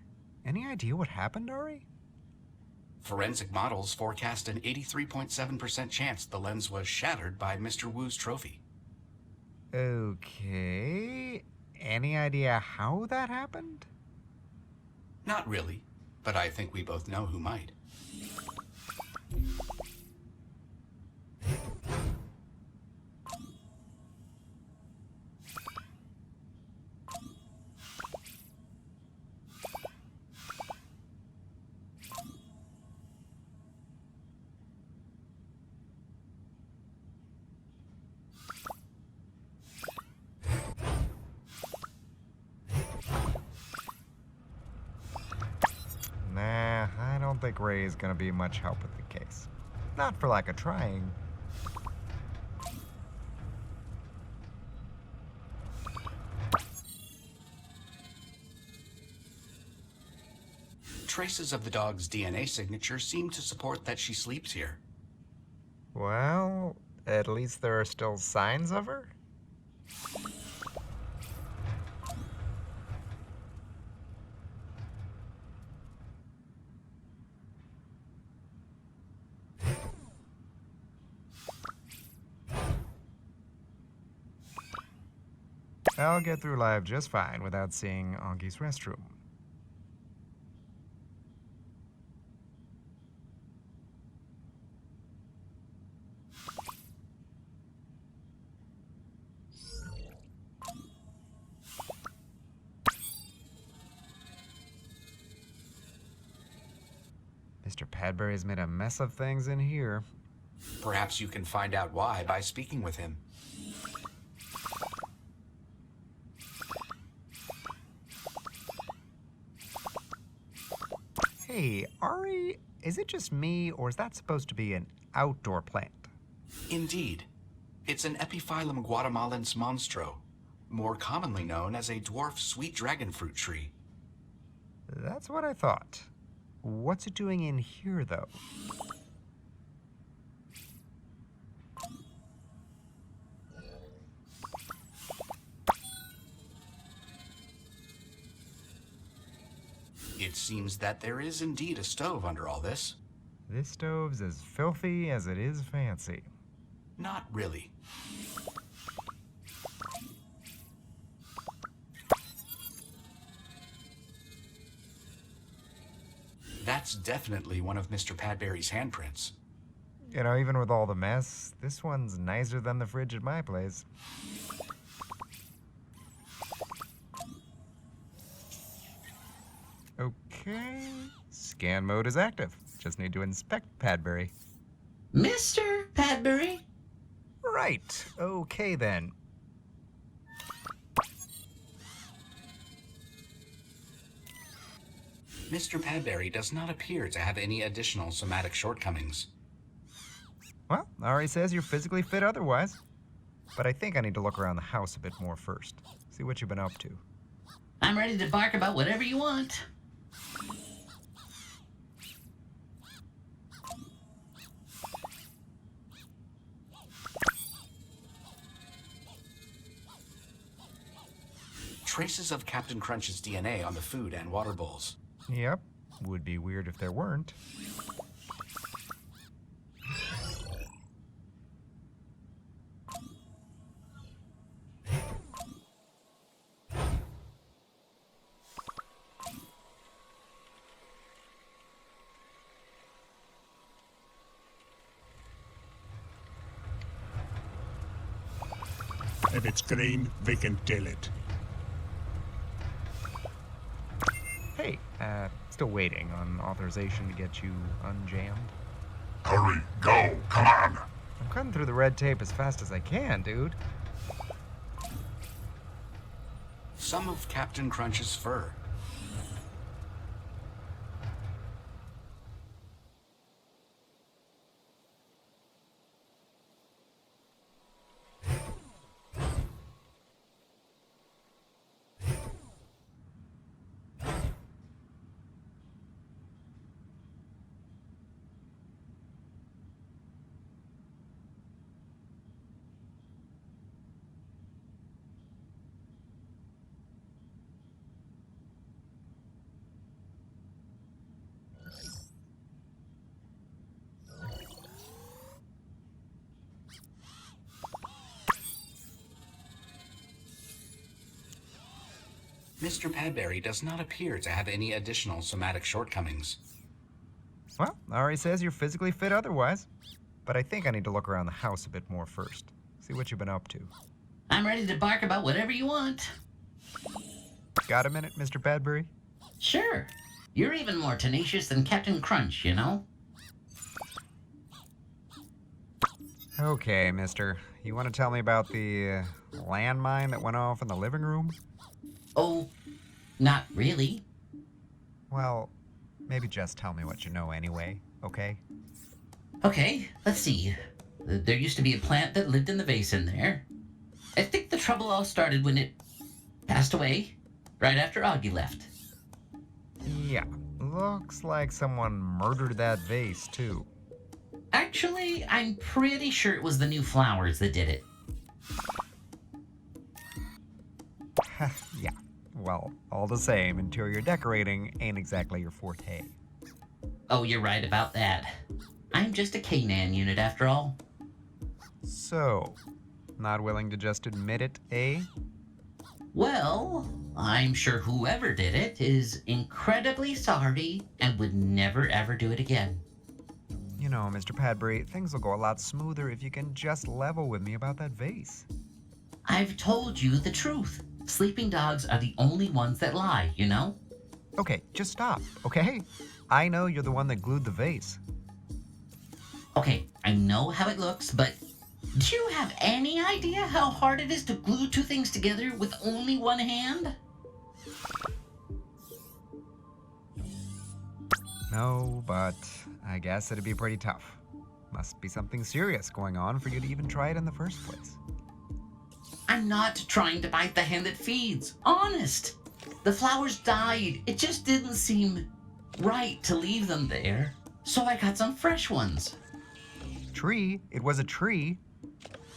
Any idea what happened, Ari? Forensic models forecast an 83.7% chance the lens was shattered by Mr. Wu's trophy. Okay. Any idea how that happened? Not really, but I think we both know who might. Nah, I don't think Ray is gonna be much help with the case. Not for lack of trying. Traces of the dog's DNA signature seem to support that she sleeps here. Well, at least there are still signs of her? I'll get through live just fine without seeing Augie's restroom. Mr. Padbury's made a mess of things in here. Perhaps you can find out why by speaking with him. Hey, Ari, is it just me, or is that supposed to be an outdoor plant? Indeed. It's an Epiphyllum guatemalans monstro, more commonly known as a dwarf sweet dragon fruit tree. That's what I thought. What's it doing in here, though? It seems that there is indeed a stove under all this. This stove's as filthy as it is fancy. Not really. That's definitely one of Mr. Padbury's handprints. You know, even with all the mess, this one's nicer than the fridge at my place. Okay, scan mode is active. Just need to inspect Padbury. Mr. Padbury? Right, okay then. Mr. Padbury does not appear to have any additional somatic shortcomings. Well, Ari says you're physically fit otherwise. But I think I need to look around the house a bit more first. See what you've been up to. I'm ready to bark about whatever you want. Traces of Captain Crunch's DNA on the food and water bowls. Yep, would be weird if there weren't. If it's green, we can kill it. Hey, still waiting on authorization to get you unjammed. Hurry, go, come on! I'm cutting through the red tape as fast as I can, dude. Some of Captain Crunch's fur. Mr. Padbury does not appear to have any additional somatic shortcomings. Well, Ari says you're physically fit otherwise. But I think I need to look around the house a bit more first. See what you've been up to. I'm ready to bark about whatever you want. Got a minute, Mr. Padbury? Sure. You're even more tenacious than Captain Crunch, you know? Okay, mister. You want to tell me about the landmine that went off in the living room? Oh, not really. Well, maybe just tell me what you know anyway, okay? Okay, let's see. There used to be a plant that lived in the vase in there. I think the trouble all started when it passed away, right after Augie left. Yeah, looks like someone murdered that vase, too. Actually, I'm pretty sure it was the new flowers that did it. Yeah, well, all the same, interior decorating ain't exactly your forte. Oh, you're right about that. I'm just a Canaan unit after all. So, not willing to just admit it, eh? Well, I'm sure whoever did it is incredibly sorry and would never ever do it again. You know, Mr. Padbury, things will go a lot smoother if you can just level with me about that vase. I've told you the truth. Sleeping dogs are the only ones that lie, you know? Okay, just stop, okay? I know you're the one that glued the vase. Okay, I know how it looks, but do you have any idea how hard it is to glue two things together with only one hand? No, but I guess it'd be pretty tough. Must be something serious going on for you to even try it in the first place. I'm not trying to bite the hand that feeds. Honest. The flowers died. It just didn't seem right to leave them there. So I got some fresh ones. Tree? It was a tree.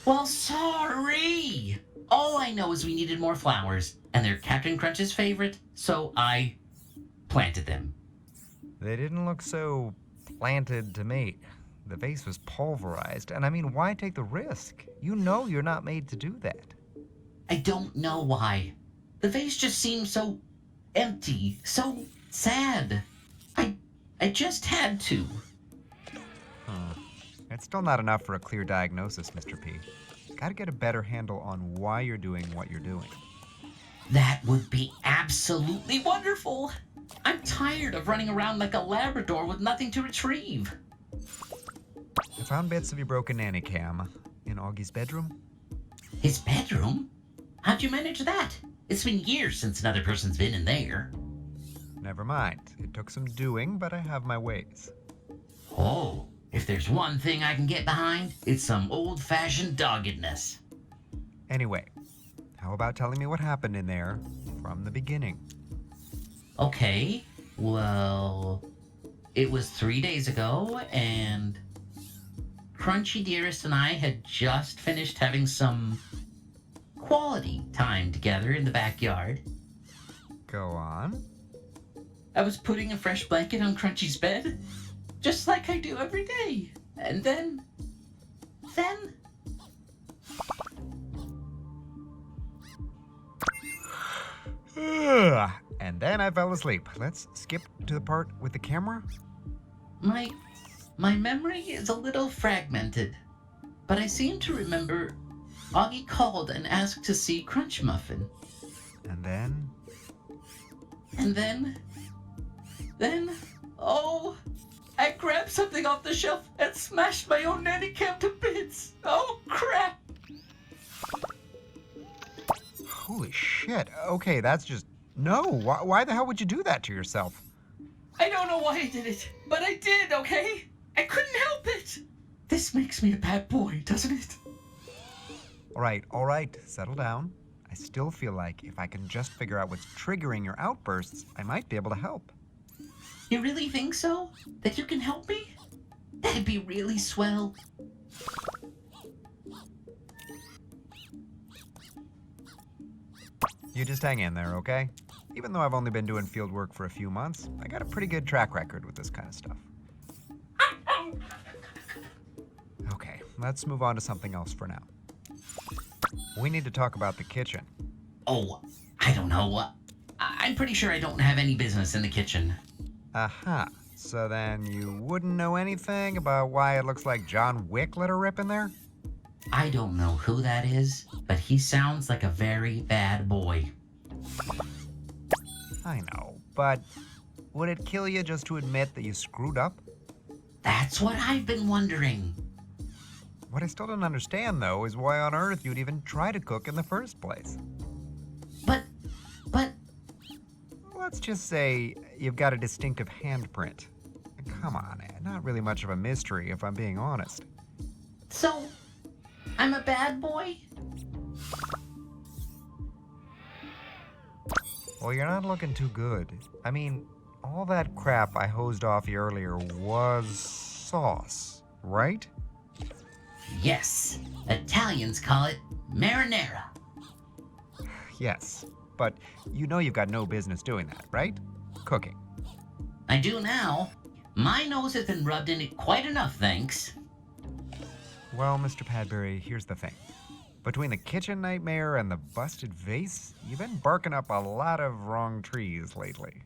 Well, sorry. All I know is we needed more flowers, and they're Captain Crunch's favorite, so I planted them. They didn't look so planted to me. The vase was pulverized, and I mean, why take the risk? You know you're not made to do that. I don't know why. The vase just seemed so empty, so sad. I just had to. It's still not enough for a clear diagnosis, Mr. P. Gotta get a better handle on why you're doing what you're doing. That would be absolutely wonderful. I'm tired of running around like a Labrador with nothing to retrieve. I found bits of your broken nanny cam in Augie's bedroom. His bedroom? How'd you manage that? It's been years since another person's been in there. Never mind. It took some doing, but I have my ways. Oh, if there's one thing I can get behind, it's some old-fashioned doggedness. Anyway, how about telling me what happened in there from the beginning? Okay, well, it was 3 days ago, and Crunchy Dearest and I had just finished having some quality time together in the backyard. Go on. I was putting a fresh blanket on Crunchy's bed, just like I do every day. And then... And then I fell asleep. Let's skip to the part with the camera. My memory is a little fragmented, but I seem to remember Augie called and asked to see Crunch Muffin. And then? And then, oh, I grabbed something off the shelf and smashed my own nanny cam to bits. Oh, crap. Holy shit. Okay, that's just... No, why the hell would you do that to yourself? I don't know why I did it, but I did, okay? I couldn't help it. This makes me a bad boy, doesn't it? All right, settle down. I still feel like if I can just figure out what's triggering your outbursts, I might be able to help. You really think so? That you can help me? That'd be really swell. You just hang in there, okay? Even though I've only been doing field work for a few months, I got a pretty good track record with this kind of stuff. Okay, let's move on to something else for now. We need to talk about the kitchen. Oh, I don't know. I'm pretty sure I don't have any business in the kitchen. Aha. So then you wouldn't know anything about why it looks like John Wick let her rip in there? I don't know who that is, but he sounds like a very bad boy. I know, but would it kill you just to admit that you screwed up? That's what I've been wondering. What I still don't understand, though, is why on earth you'd even try to cook in the first place. But... Let's just say you've got a distinctive handprint. Come on, not really much of a mystery, if I'm being honest. So, I'm a bad boy? Well, you're not looking too good. I mean, all that crap I hosed off you earlier was sauce. right? Yes, Italians call it marinara. Yes, but you know you've got no business doing that, right? Cooking. I do now. My nose has been rubbed in it quite enough, thanks. Well, Mr. Padbury, here's the thing. Between the kitchen nightmare and the busted vase, you've been barking up a lot of wrong trees lately.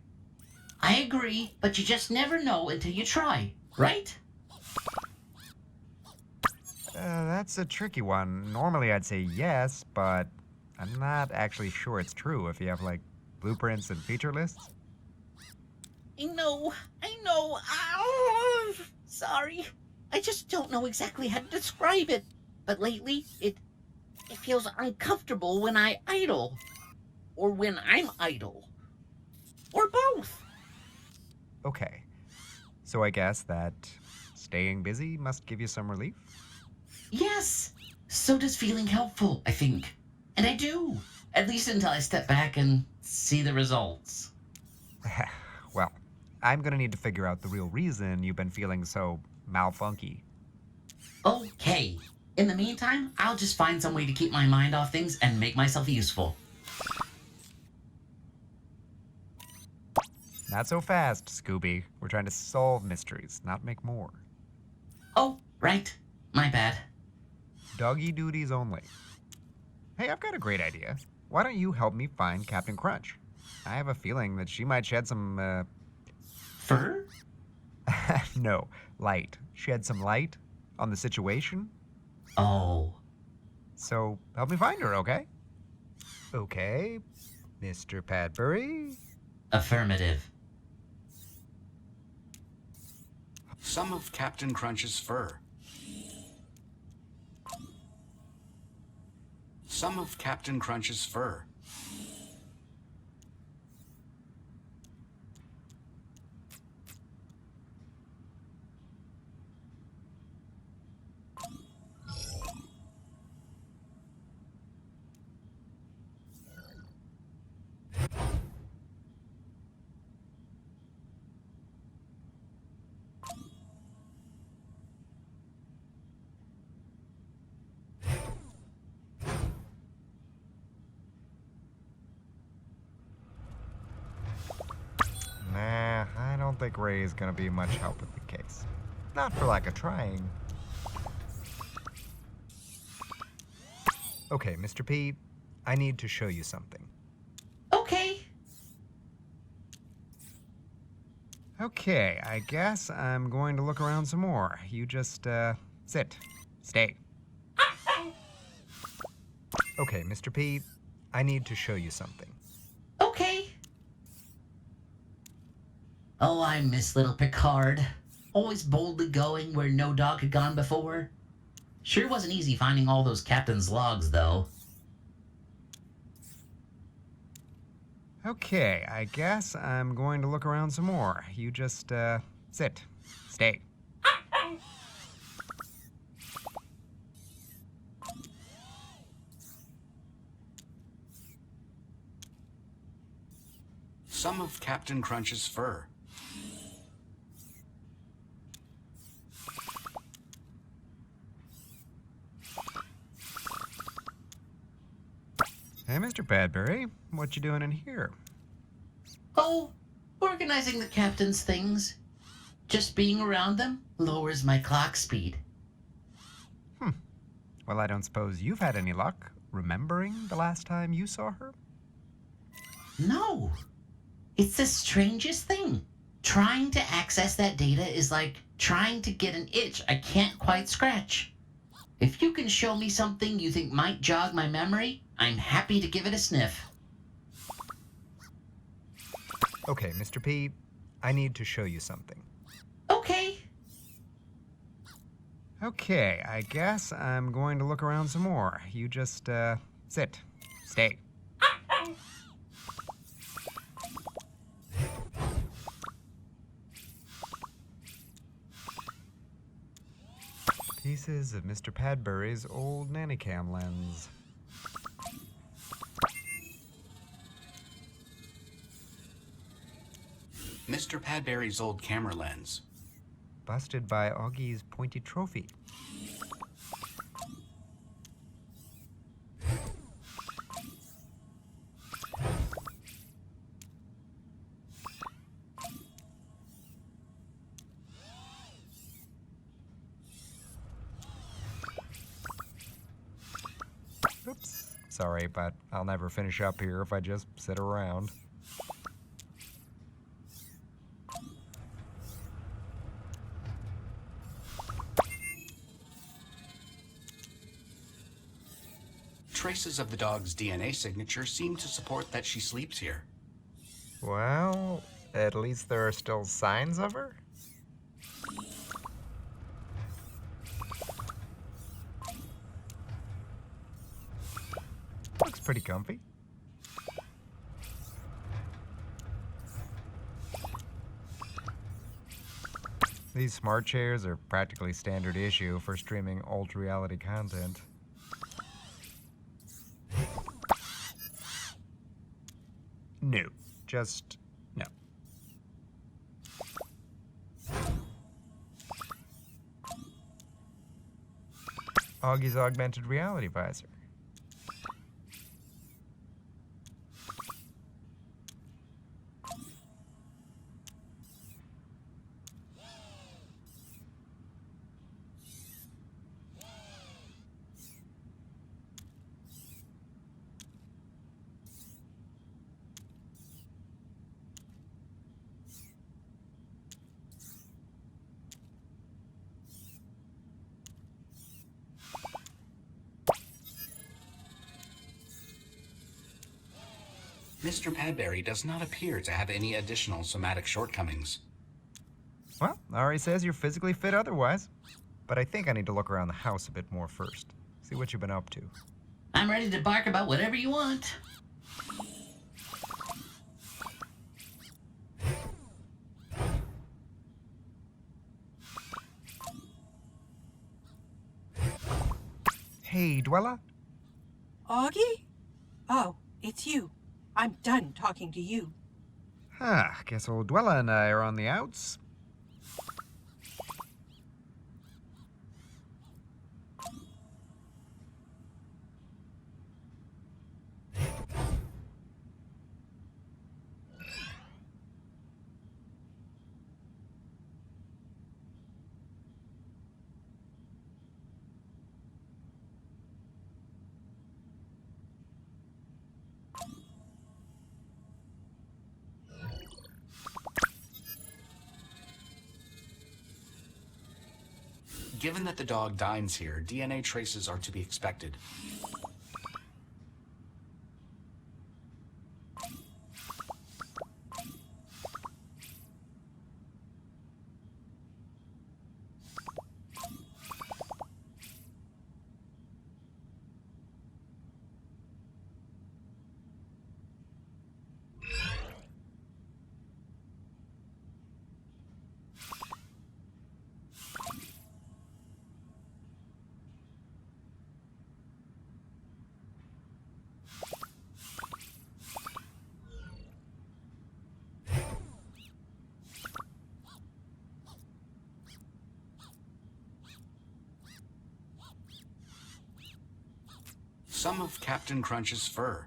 I agree, but you just never know until you try, right? That's a tricky one. Normally I'd say yes, but I'm not actually sure it's true if you have, like, blueprints and feature lists. I know. Ow! Sorry. I just don't know exactly how to describe it. But lately, it feels uncomfortable when I idle. Or when I'm idle. Or both. Okay, so I guess that staying busy must give you some relief? Yes, so does feeling helpful, I think. And I do, at least until I step back and see the results. Well, I'm gonna need to figure out the real reason you've been feeling so malfunky. Okay, in the meantime, I'll just find some way to keep my mind off things and make myself useful. Not so fast, Scooby. We're trying to solve mysteries, not make more. Oh, right, my bad. Doggy duties only. Hey, I've got a great idea. Why don't you help me find Captain Crunch? I have a feeling that she might shed some, Fur? no, light. Shed some light on the situation. Oh. So, help me find her, okay? Okay, Mr. Padbury? Affirmative. Some of Captain Crunch's fur. Some of Captain Crunch's fur. Nah, I don't think Ray's gonna be much help with the case. Not for lack of trying. Okay, Mr. P, I need to show you something. Okay. Okay, I guess I'm going to look around some more. You just, sit. Stay. Okay, Mr. P, I need to show you something. Okay. Oh, I miss little Picard. Always boldly going where no dog had gone before. Sure wasn't easy finding all those captain's logs, though. Okay, I guess I'm going to look around some more. You just, sit. Stay. Some of Captain Crunch's fur. Hey, Mr. Padbury, what you doing in here? Oh, organizing the captain's things. Just being around them lowers my clock speed. Well, I don't suppose you've had any luck remembering the last time you saw her? No. It's the strangest thing. Trying to access that data is like trying to get an itch I can't quite scratch. If you can show me something you think might jog my memory, I'm happy to give it a sniff. Okay, Mr. P, I need to show you something. Okay. Okay, I guess I'm going to look around some more. You just, sit. Stay. Pieces of Mr. Padbury's old nanny cam lens. Mr. Padbury's old camera lens. busted by Augie's pointy trophy. Oops. Sorry, but I'll never finish up here if I just sit around. Traces of the dog's DNA signature seem to support that she sleeps here. Well, at least there are still signs of her? Looks pretty comfy. These smart chairs are practically standard issue for streaming ultra reality content. No, just no. Augie's augmented reality visor. Mr. Padbury does not appear to have any additional somatic shortcomings. Well, Ari says you're physically fit otherwise. But I think I need to look around the house a bit more first. See what you've been up to. I'm ready to bark about whatever you want. Hey, Dwella? Augie? Oh, it's you. I'm done talking to you. Guess old Dwella and I are on the outs. Given that the dog dines here, DNA traces are to be expected. Some of Captain Crunch's fur.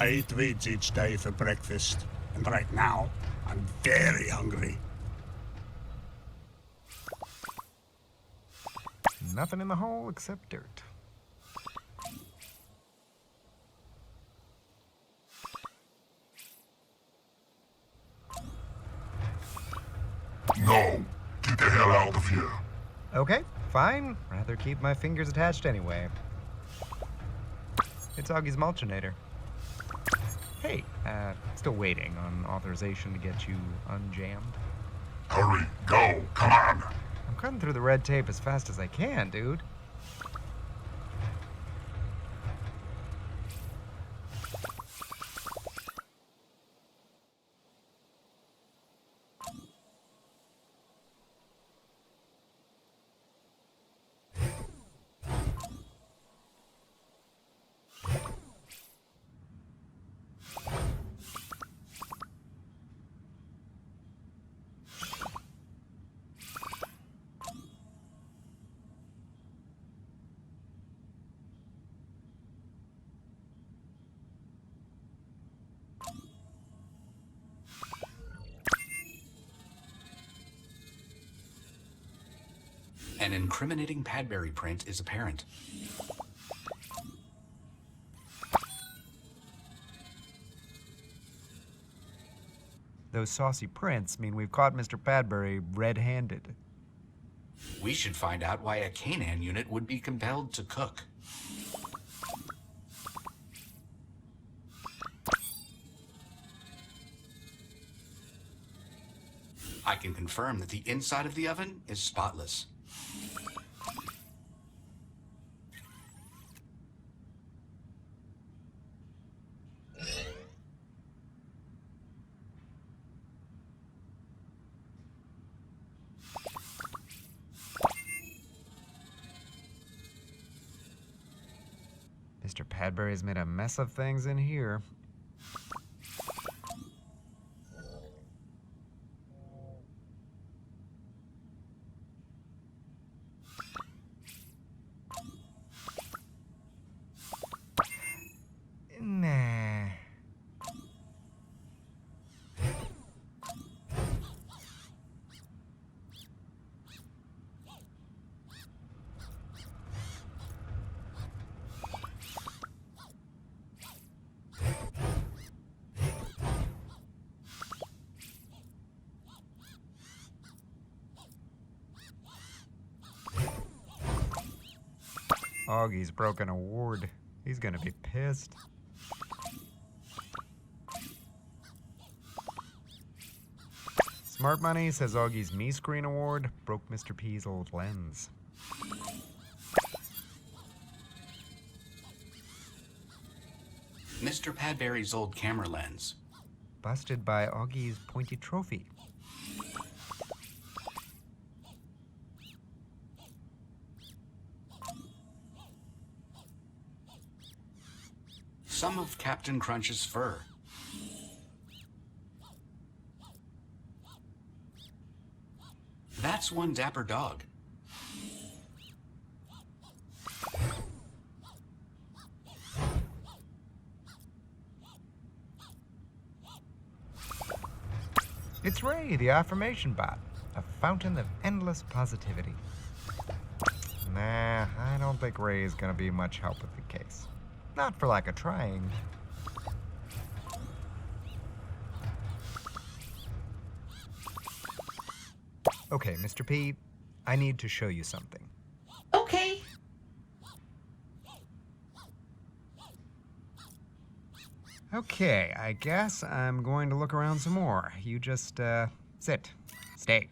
I eat weeds each day for breakfast, and right now, I'm very hungry. Nothing in the hole except dirt. No, get the hell out of here. Okay, fine. Rather keep my fingers attached anyway. It's Augie's mulchinator. Hey, still waiting on authorization to get you unjammed. Hurry, go, come on. I'm cutting through the red tape as fast as I can, dude. An incriminating Padbury print is apparent. Those saucy prints mean we've caught Mr. Padbury red-handed. We should find out why a Canaan unit would be compelled to cook. I can confirm that the inside of the oven is spotless. Mr. Padbury's made a mess of things in here. Nah. Augie's broken a ward. He's gonna be pissed. Smart Money says Augie's Me Screen Award broke Mr. P's old lens. Mr. Padbury's old camera lens. Busted by Augie's pointy trophy. Some of Captain Crunch's fur. That's one dapper dog. It's Ray, the affirmation bot, a fountain of endless positivity. Nah, I don't think Ray is gonna be much help with the case. Not for lack of trying. Okay, Mr. P, I need to show you something. Okay. Okay, I guess I'm going to look around some more. You just, sit. Stay.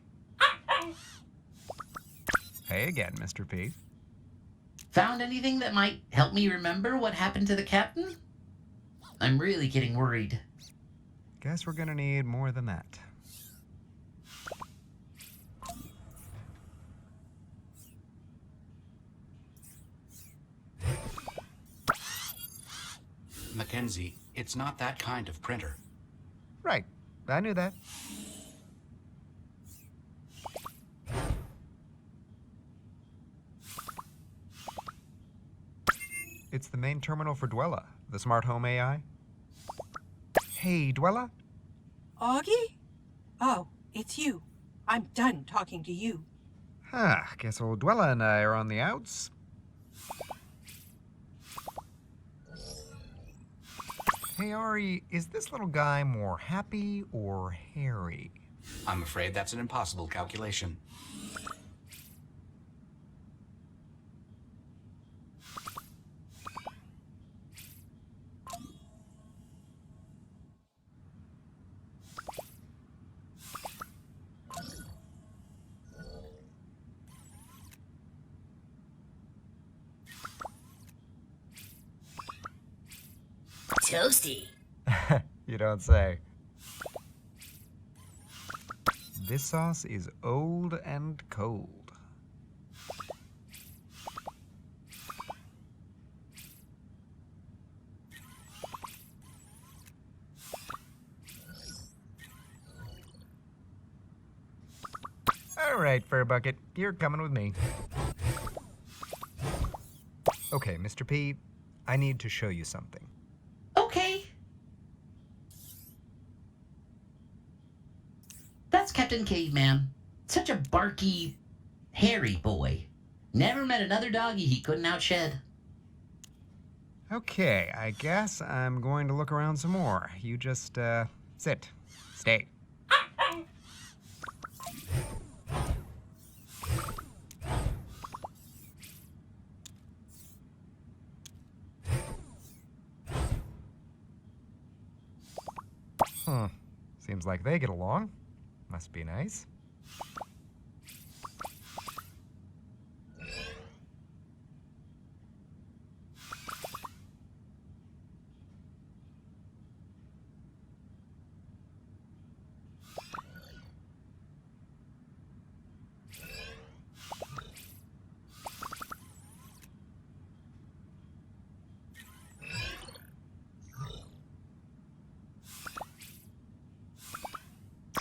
Hey again, Mr. P. Found anything that might help me remember what happened to the captain? I'm really getting worried. Guess we're gonna need more than that. Mackenzie, it's not that kind of printer. Right, I knew that. It's the main terminal for Dwella, the smart home AI. Hey, Dwella? Augie? Oh, it's you. I'm done talking to you. Huh, guess old Dwella and I are on the outs. Hey, Ari, is this little guy more happy or hairy? I'm afraid that's an impossible calculation. Toasty. You don't say. This sauce is old and cold. All right, Fur Bucket, you're coming with me. Okay, Mr. P, I need to show you something. Okay. That's Captain Caveman. Such a barky, hairy boy. Never met another doggy he couldn't outshed. Okay, I guess I'm going to look around some more. You just, sit. Stay. Seems like they get along. Must be nice.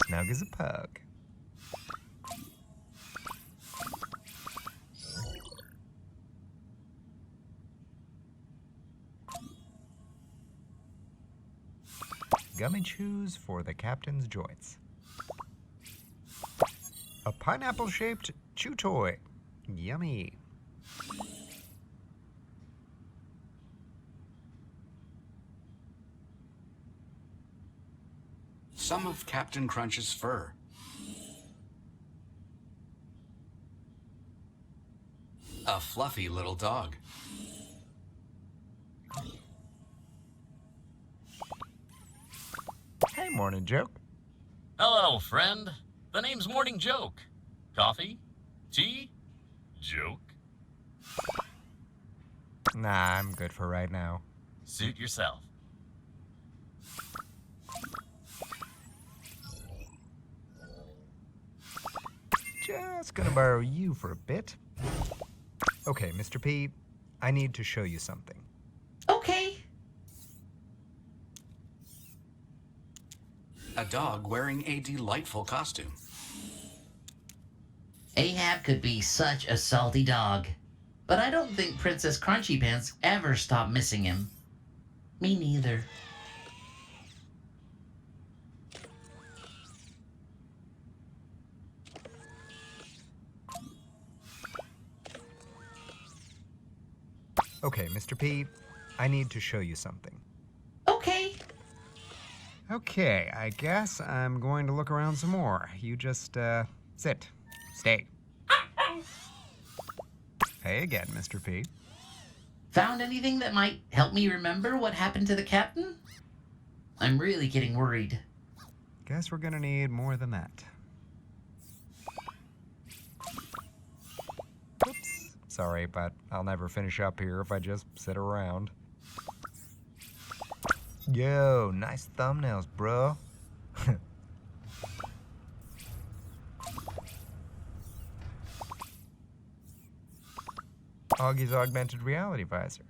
Snug as a pug. Gummy chews for the captain's joints. A pineapple-shaped chew toy. Yummy. Some of Captain Crunch's fur. A fluffy little dog. Hey, Morning Joke. Hello, friend. The name's Morning Joke. Coffee? Tea? Joke? Nah, I'm good for right now. Suit yourself. Just gonna borrow you for a bit. Okay, Mr. P, I need to show you something. Okay. A dog wearing a delightful costume. Ahab could be such a salty dog, but I don't think Princess Crunchy Pants ever stopped missing him. Me neither. Okay, Mr. P, I need to show you something. Okay. Okay, I guess I'm going to look around some more. You just, sit. Stay. Hey again, Mr. P. Found anything that might help me remember what happened to the captain? I'm really getting worried. Guess we're gonna need more than that. Oops. Sorry, but I'll never finish up here if I just sit around. Yo, nice thumbnails, bro. Augie's augmented reality visor.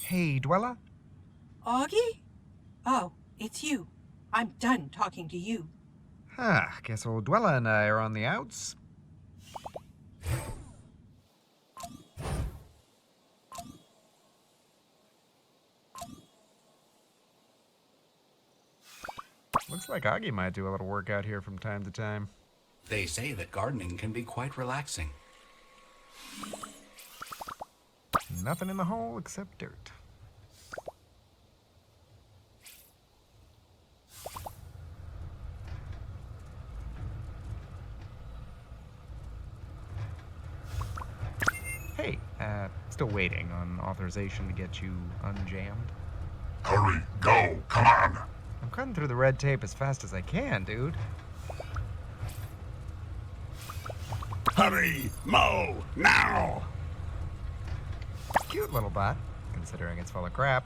Hey, Dweller. Augie? Oh, it's you. I'm done talking to you. Huh, guess old Dweller and I are on the outs. Looks like Augie might do a little work out here from time to time. They say that gardening can be quite relaxing. Nothing in the hole except dirt. Hey, still waiting on authorization to get you unjammed. Hurry, go, come on! I'm cutting through the red tape as fast as I can, dude. Hurry, mow, now! Cute little bot, considering it's full of crap.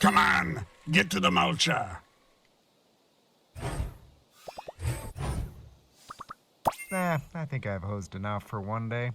Come on, get to the mulcher. Nah, I think I've hosed enough for one day.